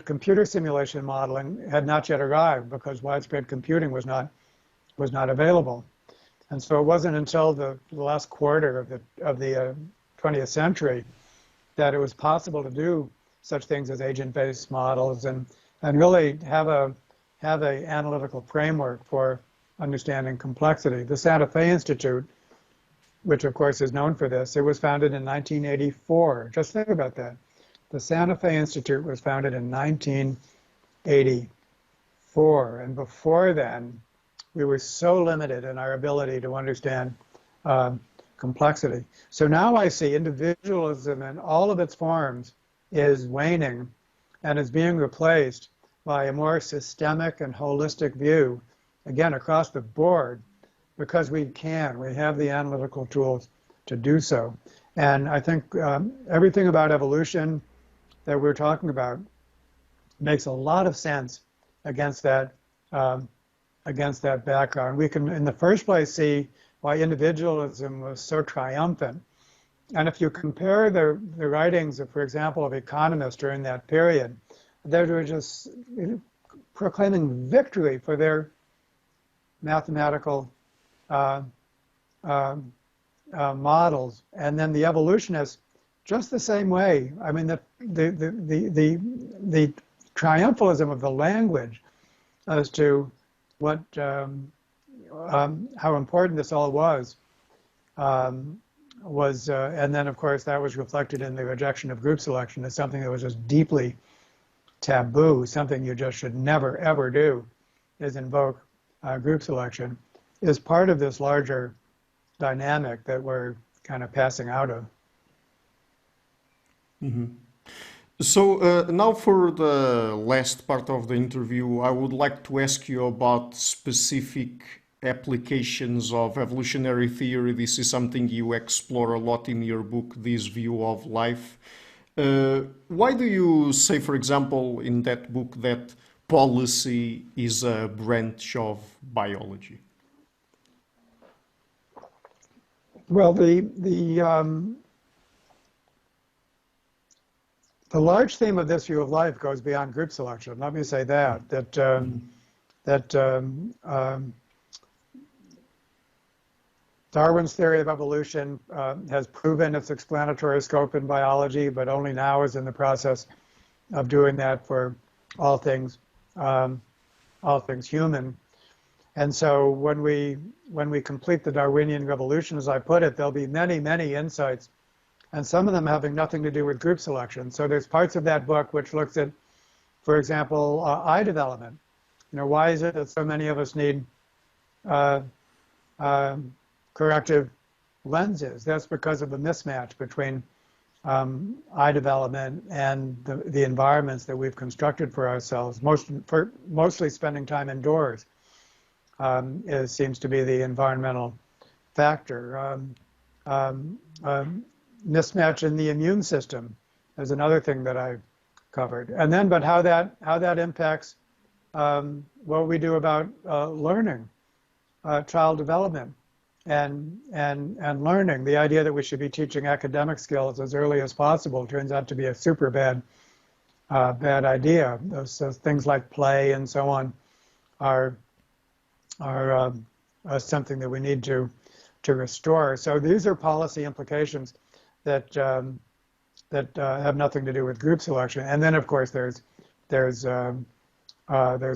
B: computer simulation modeling had not yet arrived because widespread computing was not available. And so it wasn't until the last quarter of the 20th century that it was possible to do such things as agent-based models and really have a analytical framework for understanding complexity. The Santa Fe Institute, which of course is known for this, it was founded in 1984. Just think about that. The Santa Fe Institute was founded in 1984, and before then, we were so limited in our ability to understand complexity. So now I see individualism in all of its forms is waning and is being replaced by a more systemic and holistic view, again, across the board, because we have the analytical tools to do so. And I think everything about evolution that we're talking about makes a lot of sense against that background. We can, in the first place, see why individualism was so triumphant. And if you compare the writings of, for example, of economists during that period, they were just proclaiming victory for their mathematical models, and then the evolutionists just the same way. I mean, the triumphalism of the language as to what how important this all was, and then of course that was reflected in the rejection of group selection as something that was just deeply taboo, something you just should never ever do, is invoke group selection, is part of this larger dynamic that we're kind of passing out of.
A: Mm-hmm. So now for the last part of the interview, I would like to ask you about specific applications of evolutionary theory. This is something you explore a lot in your book, This View of Life. Why do you say, for example, in that book that policy is a branch of biology?
B: Well, the large theme of this view of life goes beyond group selection. Let me say that Darwin's theory of evolution has proven its explanatory scope in biology, but only now is in the process of doing that for all things human. And so when we complete the Darwinian Revolution, as I put it, there'll be many, many insights, and some of them having nothing to do with group selection. So there's parts of that book which looks at, for example, eye development. You know, why is it that so many of us need corrective lenses? That's because of the mismatch between eye development and the environments that we've constructed for ourselves. Mostly spending time indoors seems to be the environmental factor. Mismatch in the immune system is another thing that I covered. And then, but how that impacts what we do about learning, child development, and learning. The idea that we should be teaching academic skills as early as possible turns out to be a super bad idea. So things like play and so on are something that we need to restore. So these are policy implications that have nothing to do with group selection. And then of course there's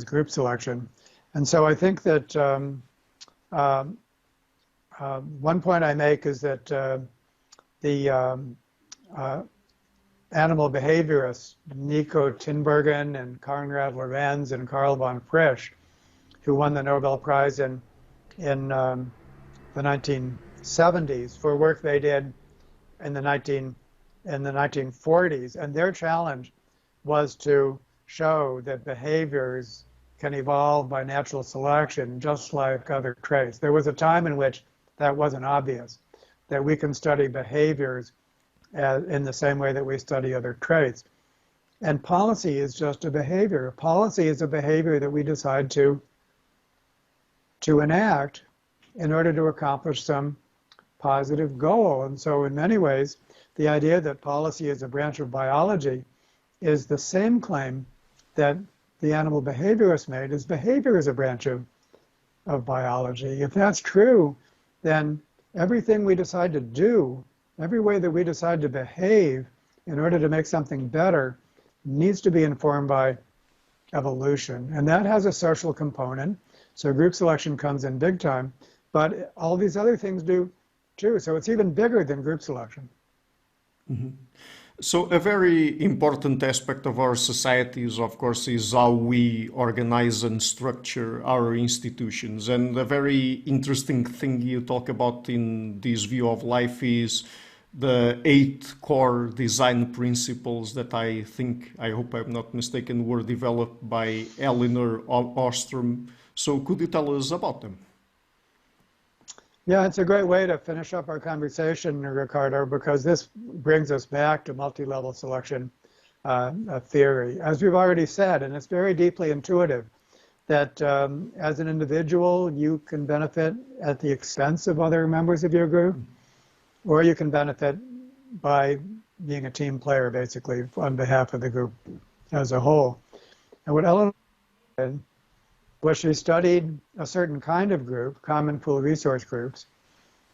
B: group selection. And so I think that one point I make is that the animal behaviorists Nico Tinbergen and Konrad Lorenz and Karl von Frisch, who won the Nobel Prize in the 70s for work they did in the 1940s, and their challenge was to show that behaviors can evolve by natural selection just like other traits. There was a time in which that wasn't obvious, that we can study behaviors in the same way that we study other traits. And policy is just a behavior. Policy is a behavior that we decide to enact in order to accomplish some positive goal. And so in many ways, the idea that policy is a branch of biology is the same claim that the animal behaviorist made, is behavior is a branch of biology. If that's true, then everything we decide to do, every way that we decide to behave in order to make something better needs to be informed by evolution. And that has a social component. So group selection comes in big time, but all these other things do too. So it's even bigger than group selection.
A: Mm-hmm. So a very important aspect of our societies, of course, is how we organize and structure our institutions. And a very interesting thing you talk about in this view of life is the 8 core design principles that I think, I hope I'm not mistaken, were developed by Elinor Ostrom. So could you tell us about them?
B: Yeah, it's a great way to finish up our conversation, Ricardo, because this brings us back to multi-level selection theory. As we've already said, and it's very deeply intuitive, that as an individual, you can benefit at the expense of other members of your group, or you can benefit by being a team player, basically, on behalf of the group as a whole. And what Elinor did was she studied a certain kind of group, common pool resource groups,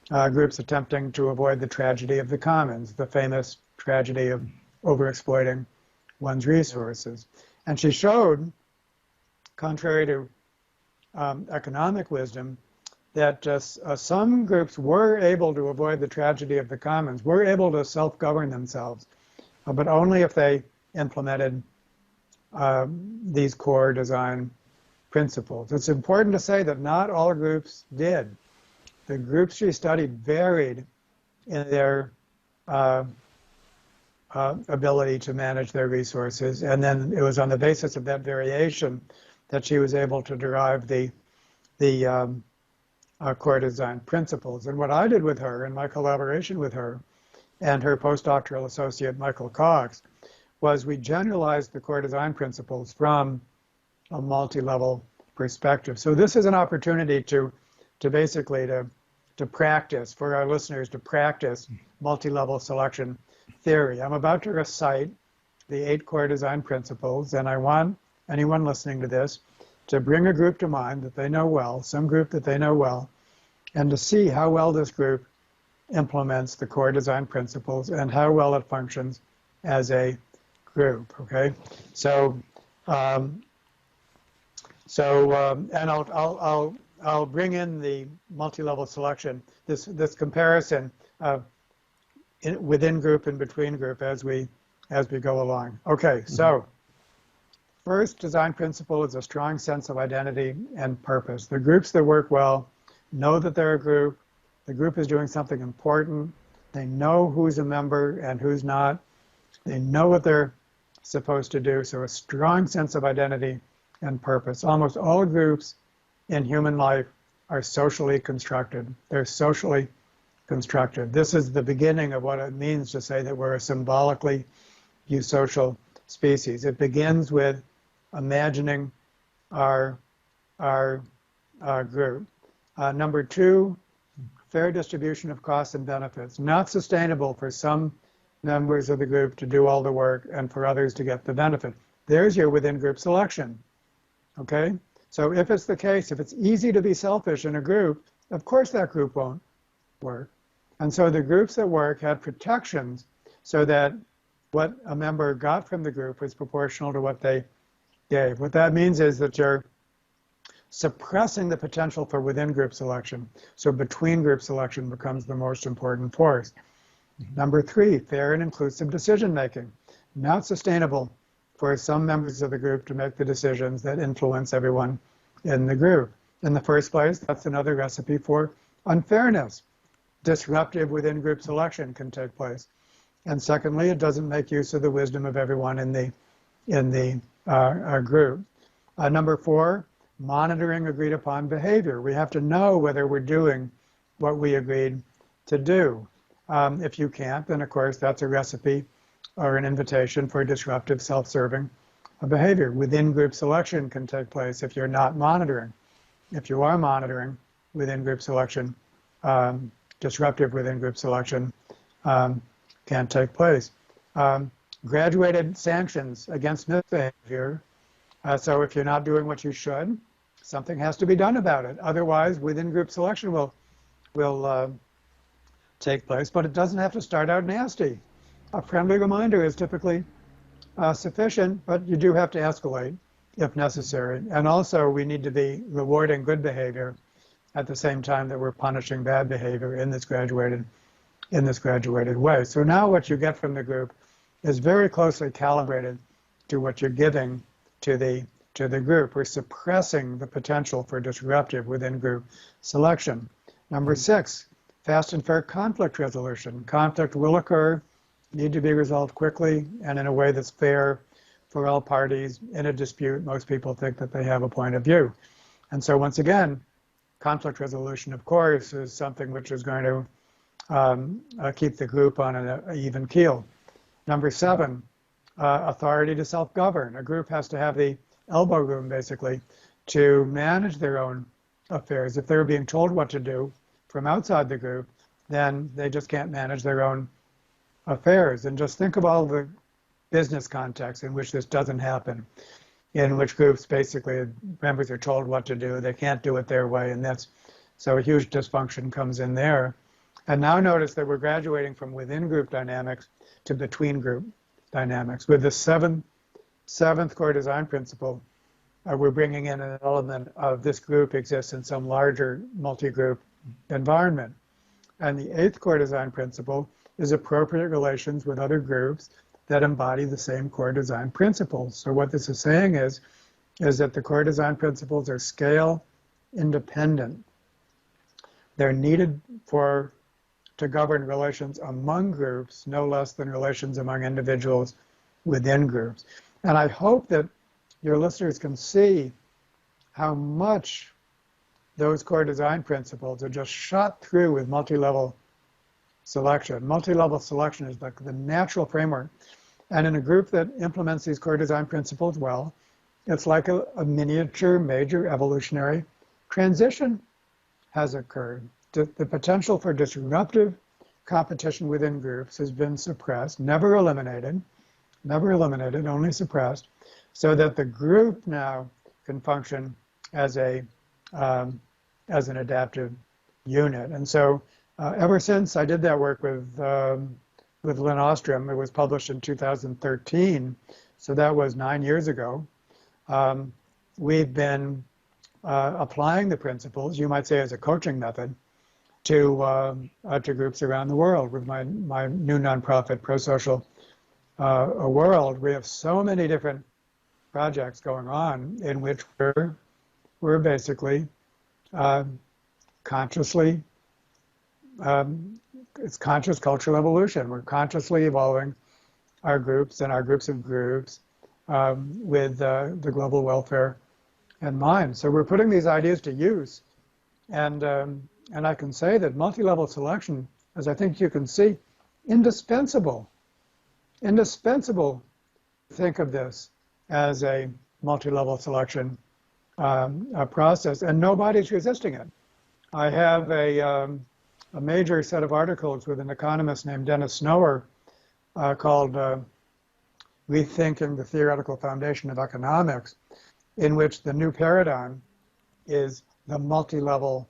B: groups attempting to avoid the tragedy of the commons, the famous tragedy of overexploiting one's resources. And she showed, contrary to economic wisdom, that some groups were able to avoid the tragedy of the commons, were able to self-govern themselves, but only if they implemented these core design principles. It's important to say that not all groups did. The groups she studied varied in their ability to manage their resources, and then it was on the basis of that variation that she was able to derive the core design principles. And what I did with her in my collaboration with her and her postdoctoral associate Michael Cox was we generalized the core design principles from a multi-level perspective. So this is an opportunity to basically to practice, for our listeners to practice multi-level selection theory. I'm about to recite the 8 core design principles, and I want anyone listening to this to bring a group to mind that they know well, some group that they know well, and to see how well this group implements the core design principles and how well it functions as a group, okay? And I'll bring in the multi-level selection, this comparison of within group and between group as we go along. Okay, so first design principle is a strong sense of identity and purpose. The groups that work well know that they're a group. The group is doing something important. They know who's a member and who's not. They know what they're supposed to do. So a strong sense of identity and purpose. Almost all groups in human life are socially constructed. They're socially constructed. This is the beginning of what it means to say that we're a symbolically eusocial species. It begins with imagining our group. Number 2, fair distribution of costs and benefits. Not sustainable for some members of the group to do all the work and for others to get the benefit. There's your within group selection. Okay? So if it's the case, if it's easy to be selfish in a group, of course that group won't work. And so the groups that work had protections so that what a member got from the group was proportional to what they gave. What that means is that you're suppressing the potential for within group selection. So between group selection becomes the most important force. Number 3, fair and inclusive decision making. Not sustainable for some members of the group to make the decisions that influence everyone in the group. In the first place, that's another recipe for unfairness. disruptive within group selection can take place. And secondly, it doesn't make use of the wisdom of everyone in the group. Number 4, monitoring agreed upon behavior. We have to know whether we're doing what we agreed to do. If you can't, then of course that's a recipe or an invitation for disruptive self-serving behavior. Within group selection can take place if you're not monitoring. If you are monitoring within group selection, disruptive within group selection can take place. Graduated sanctions against misbehavior. So if you're not doing what you should, something has to be done about it. Otherwise, within group selection will take place, but it doesn't have to start out nasty. A friendly reminder is typically sufficient, but you do have to escalate if necessary. And also, we need to be rewarding good behavior at the same time that we're punishing bad behavior in this graduated way. So now what you get from the group is very closely calibrated to what you're giving to the group. We're suppressing the potential for disruptive within group selection. Number 6, fast and fair conflict resolution. Conflict will occur, need to be resolved quickly and in a way that's fair for all parties. In a dispute, most people think that they have a point of view. And so once again, conflict resolution, of course, is something which is going to keep the group on an even keel. Number 7, authority to self-govern. A group has to have the elbow room, basically, to manage their own affairs. If they're being told what to do from outside the group, then they just can't manage their own affairs. And just think of all the business contexts in which this doesn't happen, in which groups basically, members are told what to do, they can't do it their way, and that's, so a huge dysfunction comes in there. And now notice that we're graduating from within group dynamics to between group dynamics. With the seventh core design principle, we're bringing in an element of this group exists in some larger multi-group environment. And the 8th core design principle is appropriate relations with other groups that embody the same core design principles. So what this is saying is that the core design principles are scale independent. They're needed to govern relations among groups, no less than relations among individuals within groups. And I hope that your listeners can see how much those core design principles are just shot through with multi-level selection. Multi-level selection is like the natural framework. And in a group that implements these core design principles well, it's like a miniature major evolutionary transition has occurred. The potential for disruptive competition within groups has been suppressed, never eliminated, only suppressed, so that the group now can function as an adaptive unit. And so ever since I did that work with Elinor Ostrom, it was published in 2013, so that was 9 years ago, we've been applying the principles, you might say as a coaching method, to groups around the world with my new nonprofit, Pro-Social World. We have so many different projects going on in which we're basically consciously, it's conscious cultural evolution. We're consciously evolving our groups and our groups of groups with the global welfare in mind. So we're putting these ideas to use. And I can say that multi-level selection, as I think you can see, indispensable. Think of this as a multi-level selection process, and nobody's resisting it. I have a major set of articles with an economist named Dennis Snower called Rethinking the Theoretical Foundation of Economics, in which the new paradigm is the multi-level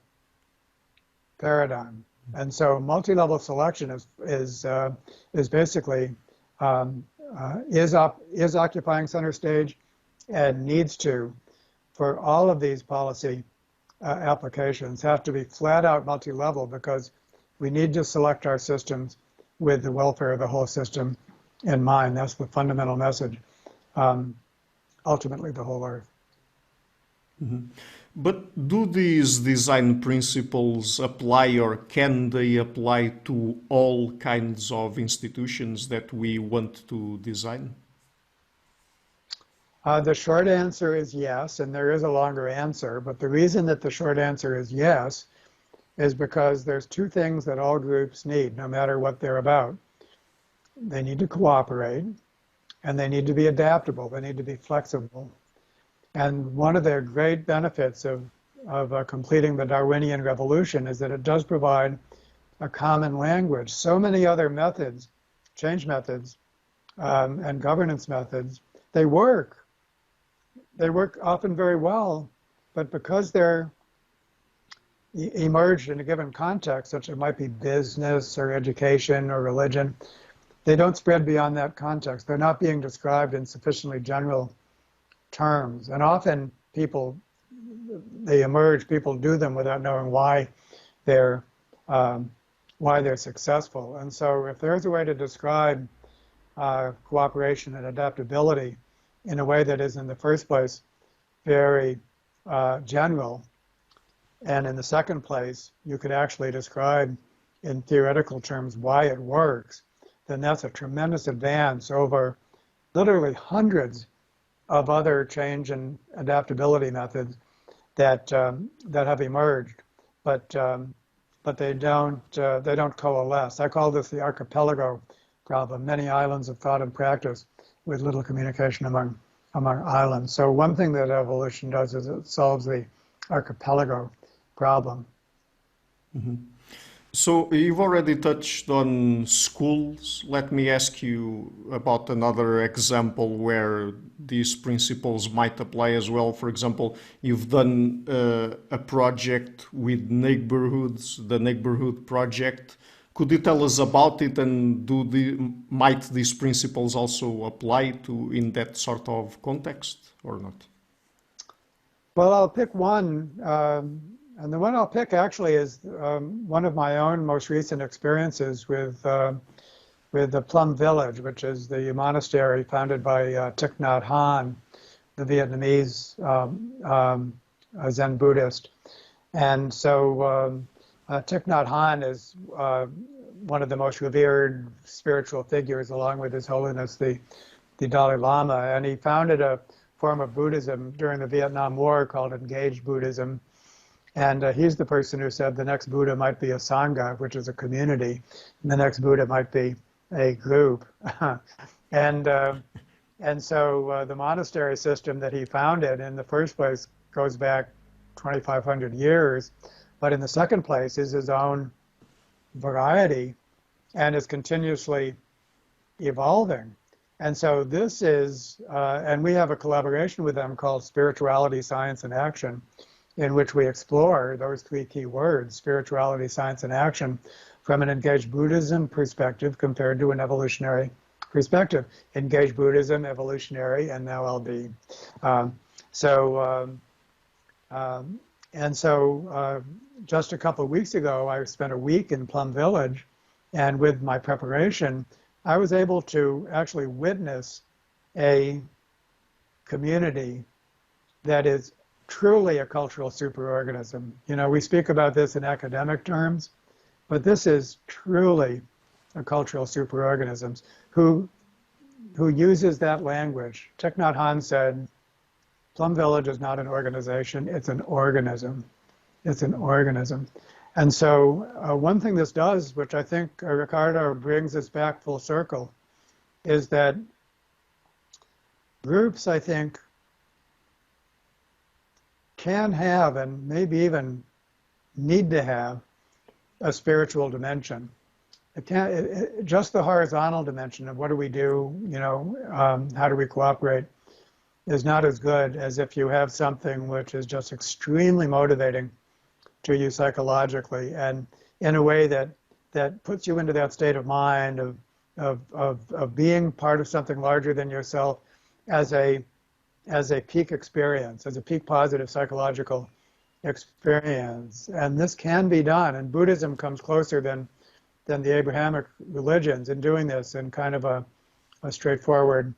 B: paradigm. And so multi-level selection is basically is occupying center stage and needs to, for all of these policy applications, have to be flat out multi-level, because we need to select our systems with the welfare of the whole system in mind. That's the fundamental message. Ultimately, the whole Earth.
A: But do these design principles apply, or can they apply to all kinds of institutions that we want to design?
B: The short answer is yes, and there is a longer answer, but the reason that the short answer is yes is because there's two things that all groups need, no matter what they're about. They need to cooperate, and they need to be adaptable. They need to be flexible. And one of the great benefits of completing the Darwinian Revolution is that it does provide a common language. So many other methods, change methods, and governance methods, they work. They work often very well, but because they're emerged in a given context, such as it might be business or education or religion, they don't spread beyond that context. They're not being described in sufficiently general terms. And often they emerge, people do them without knowing why they're successful. And so if there's a way to describe cooperation and adaptability in a way that is, in the first place, very general, and in the second place, you could actually describe in theoretical terms why it works, then that's a tremendous advance over literally hundreds of other change and adaptability methods that have emerged, but they don't coalesce. I call this the archipelago problem: many islands of thought and practice with little communication among islands. So one thing that evolution does is it solves the archipelago problem.
A: Mm-hmm. So you've already touched on schools. Let me ask you about another example where these principles might apply as well. For example, you've done a project with neighborhoods, the Neighborhood Project. Could you tell us about it, and might these principles also apply in that sort of context or not?
B: Well, I'll pick one. And the one I'll pick actually is one of my own most recent experiences with the Plum Village, which is the monastery founded by Thich Nhat Hanh, the Vietnamese Zen Buddhist. And so Thich Nhat Hanh is one of the most revered spiritual figures, along with His Holiness the Dalai Lama. And he founded a form of Buddhism during the Vietnam War called Engaged Buddhism. And he's the person who said the next Buddha might be a Sangha, which is a community, and the next Buddha might be a group. And so the monastery system that he founded in the first place goes back 2,500 years, but in the second place is his own variety and is continuously evolving. And so this is, and we have a collaboration with them called Spirituality, Science, and Action, in which we explore those three key words: spirituality, science, and action, from an engaged Buddhism perspective compared to an evolutionary perspective. Engaged Buddhism, evolutionary, and now LB. Just a couple of weeks ago, I spent a week in Plum Village, and with my preparation, I was able to actually witness a community that is truly a cultural superorganism. You know, we speak about this in academic terms, but this is truly a cultural superorganism who uses that language. Thich Nhat Hanh said, Plum Village is not an organization, it's an organism. It's an organism. And so one thing this does, which I think Ricardo brings us back full circle, is that groups, I think, can have, and maybe even need to have, a spiritual dimension. It can't, just the horizontal dimension of what do we do, you know, how do we cooperate, is not as good as if you have something which is just extremely motivating to you psychologically, and in a way that puts you into that state of mind of being part of something larger than yourself as a peak experience, as a peak positive psychological experience. And this can be done, and Buddhism comes closer than the Abrahamic religions in doing this in kind of a straightforward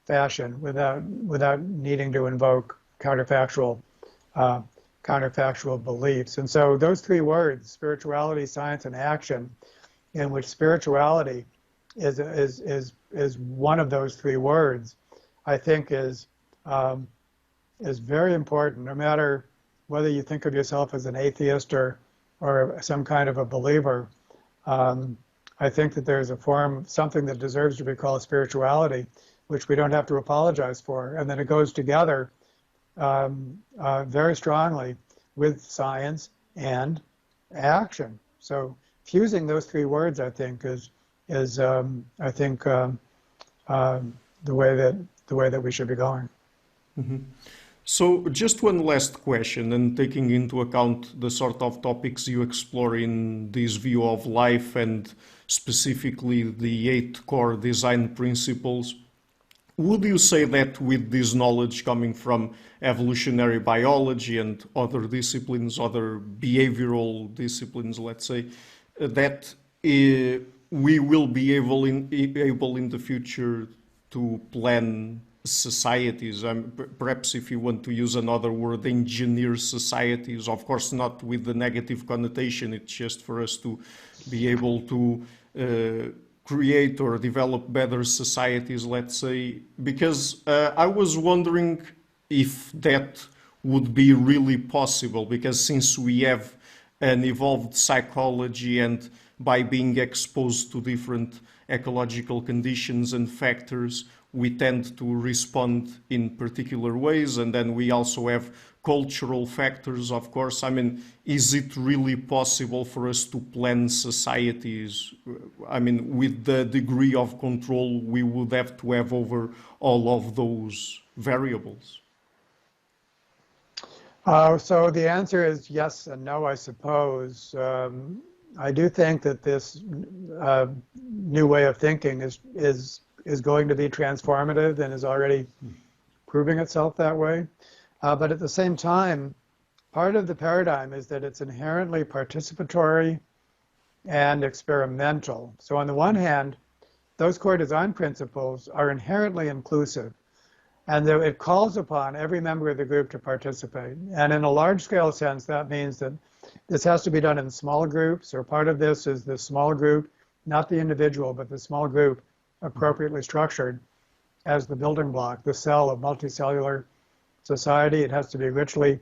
B: fashion without needing to invoke counterfactual uh, counterfactual beliefs. And so those three words, spirituality, science, and action, in which spirituality is one of those three words, I think is very important, no matter whether you think of yourself as an atheist or some kind of a believer. I think that there's a form, something that deserves to be called spirituality, which we don't have to apologize for, and then it goes together very strongly with science and action. So fusing those three words, I think, is I think the way that we should be going.
A: Mm-hmm. So just one last question, and taking into account the sort of topics you explore in this view of life and specifically the 8 core design principles, would you say that with this knowledge coming from evolutionary biology and other disciplines, other behavioral disciplines, let's say, that we will be able in the future to plan societies, perhaps if you want to use another word, engineer societies, of course not with the negative connotation, it's just for us to be able to create or develop better societies, let's say, because I was wondering if that would be really possible, because since we have an evolved psychology and by being exposed to different ecological conditions and factors, we tend to respond in particular ways, and then we also have cultural factors, of course. I mean, is it really possible for us to plan societies, I mean, with the degree of control we would have to have over all of those variables?
B: So the answer is yes and no, I suppose. I do think that this new way of thinking is going to be transformative and is already proving itself that way. But at the same time, part of the paradigm is that it's inherently participatory and experimental. So on the one hand, those core design principles are inherently inclusive, and it calls upon every member of the group to participate. And in a large-scale sense, that means that this has to be done in small groups, or part of this is the small group, not the individual, but the small group appropriately structured as the building block, the cell of multicellular society. It has to be richly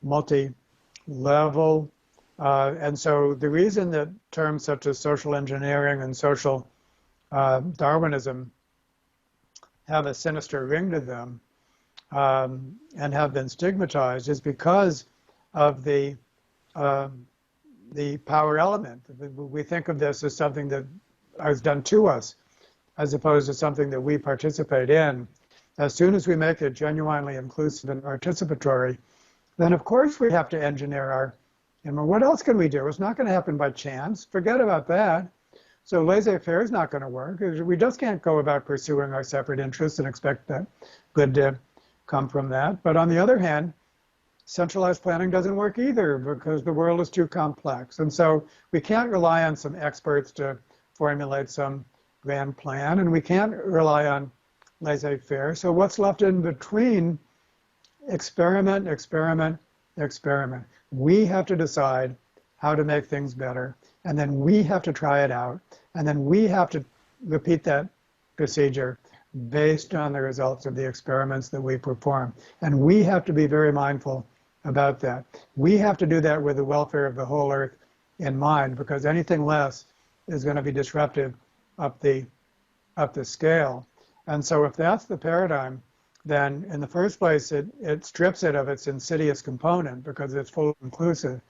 B: multi-level. And so the reason that terms such as social engineering and social Darwinism have a sinister ring to them and have been stigmatized is because of the power element. We think of this as something that is done to us, as opposed to something that we participate in. As soon as we make it genuinely inclusive and participatory, then of course we have to engineer what else can we do? It's not going to happen by chance. Forget about that. So laissez-faire is not going to work. We just can't go about pursuing our separate interests and expect that good to come from that. But on the other hand, centralized planning doesn't work either because the world is too complex. And so we can't rely on some experts to formulate some grand plan, and we can't rely on laissez-faire. So what's left in between? Experiment, experiment, experiment. We have to decide how to make things better, and then we have to try it out, and then we have to repeat that procedure based on the results of the experiments that we perform. And we have to be very mindful about that. We have to do that with the welfare of the whole earth in mind, because anything less is going to be disruptive up the scale. And so if that's the paradigm, then in the first place, it strips it of its insidious component because it's fully inclusive.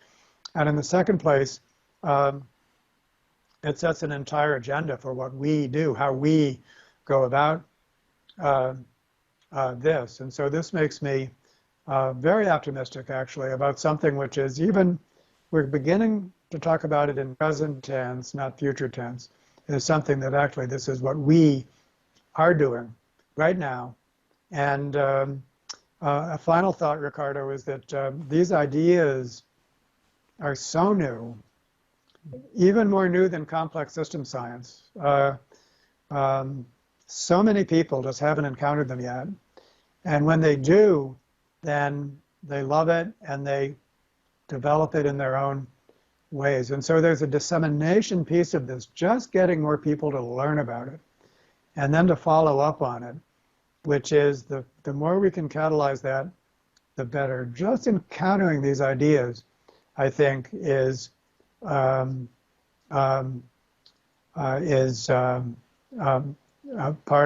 B: And in the second place, it sets an entire agenda for what we do, how we go about this. And so this makes me very optimistic, actually, about something which is we're beginning to talk about it in present tense, not future tense. It's something that actually this is what we are doing right now. And a final thought, Ricardo, is that these ideas are so new, even more new than complex system science. So many people just haven't encountered them yet. And when they do, then they love it, and they develop it in their own ways. And so there's a dissemination piece of this, just getting more people to learn about it and then to follow up on it, which is the more we can catalyze that, the better. Just encountering these ideas, I think, is part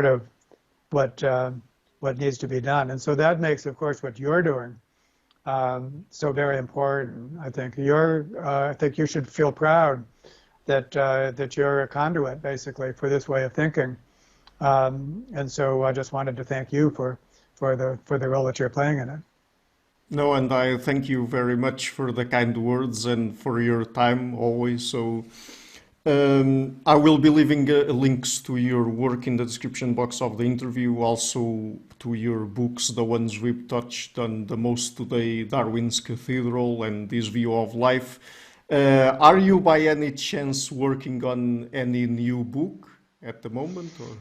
B: of what needs to be done. And so that makes, of course, what you're doing so very important. I think you should feel proud that you're a conduit, basically, for this way of thinking. And so I just wanted to thank you for the role that you're playing in it.
A: No, and I thank you very much for the kind words and for your time always. So I will be leaving links to your work in the description box of the interview, also to your books, the ones we've touched on the most today, Darwin's Cathedral and This View of Life. Are you by any chance working on any new book at the moment? Or?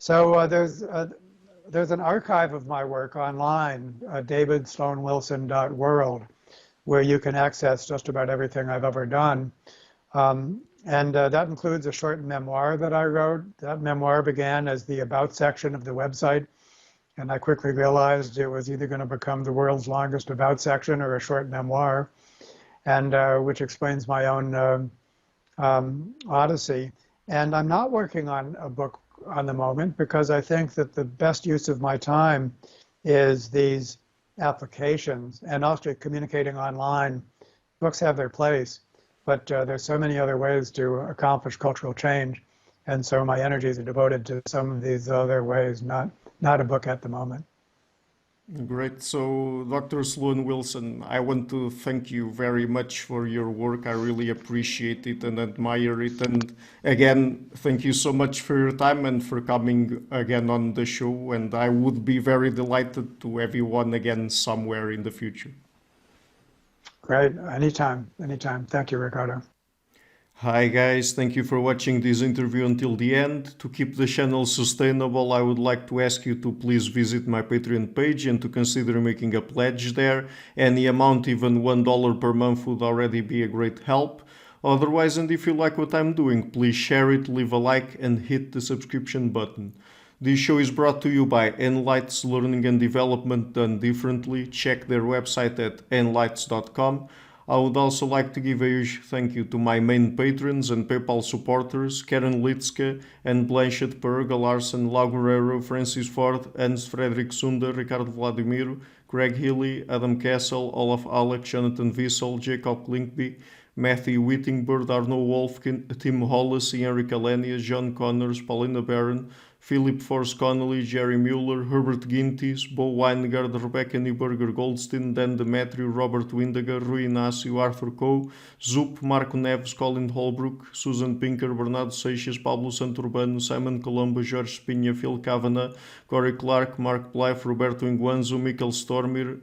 B: So there's an archive of my work online, davidsloanwilson.world, where you can access just about everything I've ever done. And that includes a short memoir that I wrote. That memoir began as the About section of the website, and I quickly realized it was either going to become the world's longest About section or a short memoir, and which explains my own odyssey. And I'm not working on a book on the moment because I think that the best use of my time is these applications and also communicating online. Books have their place, but there's so many other ways to accomplish cultural change. And so my energies are devoted to some of these other ways, not a book at the moment.
A: Great. So, Dr. Sloan Wilson, I want to thank you very much for your work. I really appreciate it and admire it. And again, thank you so much for your time and for coming again on the show. And I would be very delighted to have you on again somewhere in the future.
B: Great. Anytime. Thank you, Ricardo.
A: Hi guys, thank you for watching this interview until the end. To keep the channel sustainable, I would like to ask you to please visit my Patreon page and to consider making a pledge there. Any amount, even $1 per month, would already be a great help. Otherwise, and if you like what I'm doing, please share it, leave a like and hit the subscription button. This show is brought to you by Enlights Learning and Development Done Differently. Check their website at enlights.com. I would also like to give a huge thank you to my main patrons and PayPal supporters, Karen Litske and Blanchett Perga, Larsen, Lau Guerrero, Francis Ford, Hans Frederick Sunder, Ricardo Vladimiro, Greg Healy, Adam Kessel, Olaf Alex, Jonathan Wissel, Jacob Klinkby, Matthew Whittingbird, Arno Wolfkin, Tim Hollis, Henrik Alenia, John Connors, Paulina Barron, Philip Force Connolly, Jerry Mueller, Herbert Gintis, Bo Weingard, Rebecca Neuberger Goldstein, Dan Demetriou, Robert Windiger, Rui Inácio, Arthur Coe, Zup, Marco Neves, Colin Holbrook, Susan Pinker, Bernardo Seixas, Pablo Santurbano, Simon Colombo, Jorge Spinha, Phil Kavanagh, Corey Clark, Mark Blythe, Roberto Inguanzo, Michael Stormir,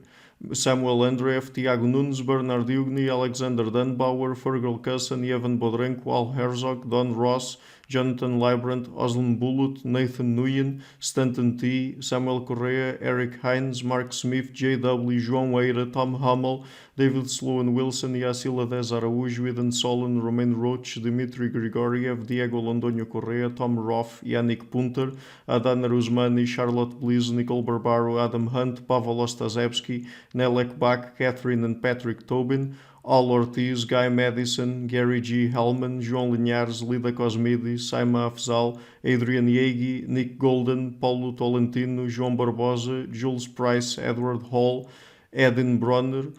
A: Samuel Andreev, Tiago Nunes, Bernard Ugni, Alexander Dunbauer, Fergal Cusson, Evan Bodrenko, Al Herzog, Don Ross, Jonathan Librand, Oslan Bullitt, Nathan Nguyen, Stanton T, Samuel Correa, Eric Hines, Mark Smith, J.W., João Eira, Tom Hummel, David Sloan Wilson, Yacila Dez Araújo, Eden Solon, Romain Roach, Dmitry Grigoriev, Diego Londoño Correa, Tom Roth, Yannick Punter, Adana Rusmani, Charlotte Bliss, Nicole Barbaro, Adam Hunt, Pavel Ostazewski, Nelek Bach, Catherine and Patrick Tobin, Al Ortiz, Guy Madison, Gary G. Hellman, João Linhares, Lida Cosmides, Saima Afzal, Adrian Yegi, Nick Golden, Paulo Tolentino, João Barbosa, Jules Price, Edward Hall, Edin Bronner,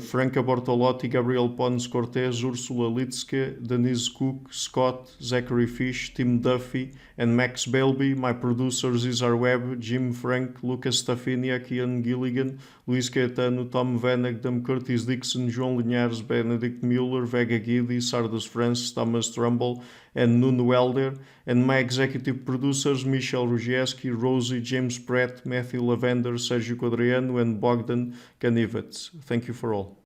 A: Franca Bortolotti, Gabriel Pons Cortez, Ursula Litske, Denise Cook, Scott, Zachary Fish, Tim Duffy, and Max Belby. My producers Izar Webb, Jim Frank, Lucas Staffiniak, Ian Gilligan, Luís Caetano, Tom Vanagdam, Curtis Dixon, João Linhares, Benedict Mueller, Vega Guidi, Sardas Francis, Thomas Trumbull, and Nuno Welder, and my executive producers Michel Rugieski, Rosie, James Pratt, Matthew Lavender, Sergio Codriano, and Bogdan Kanivets. Thank you for all.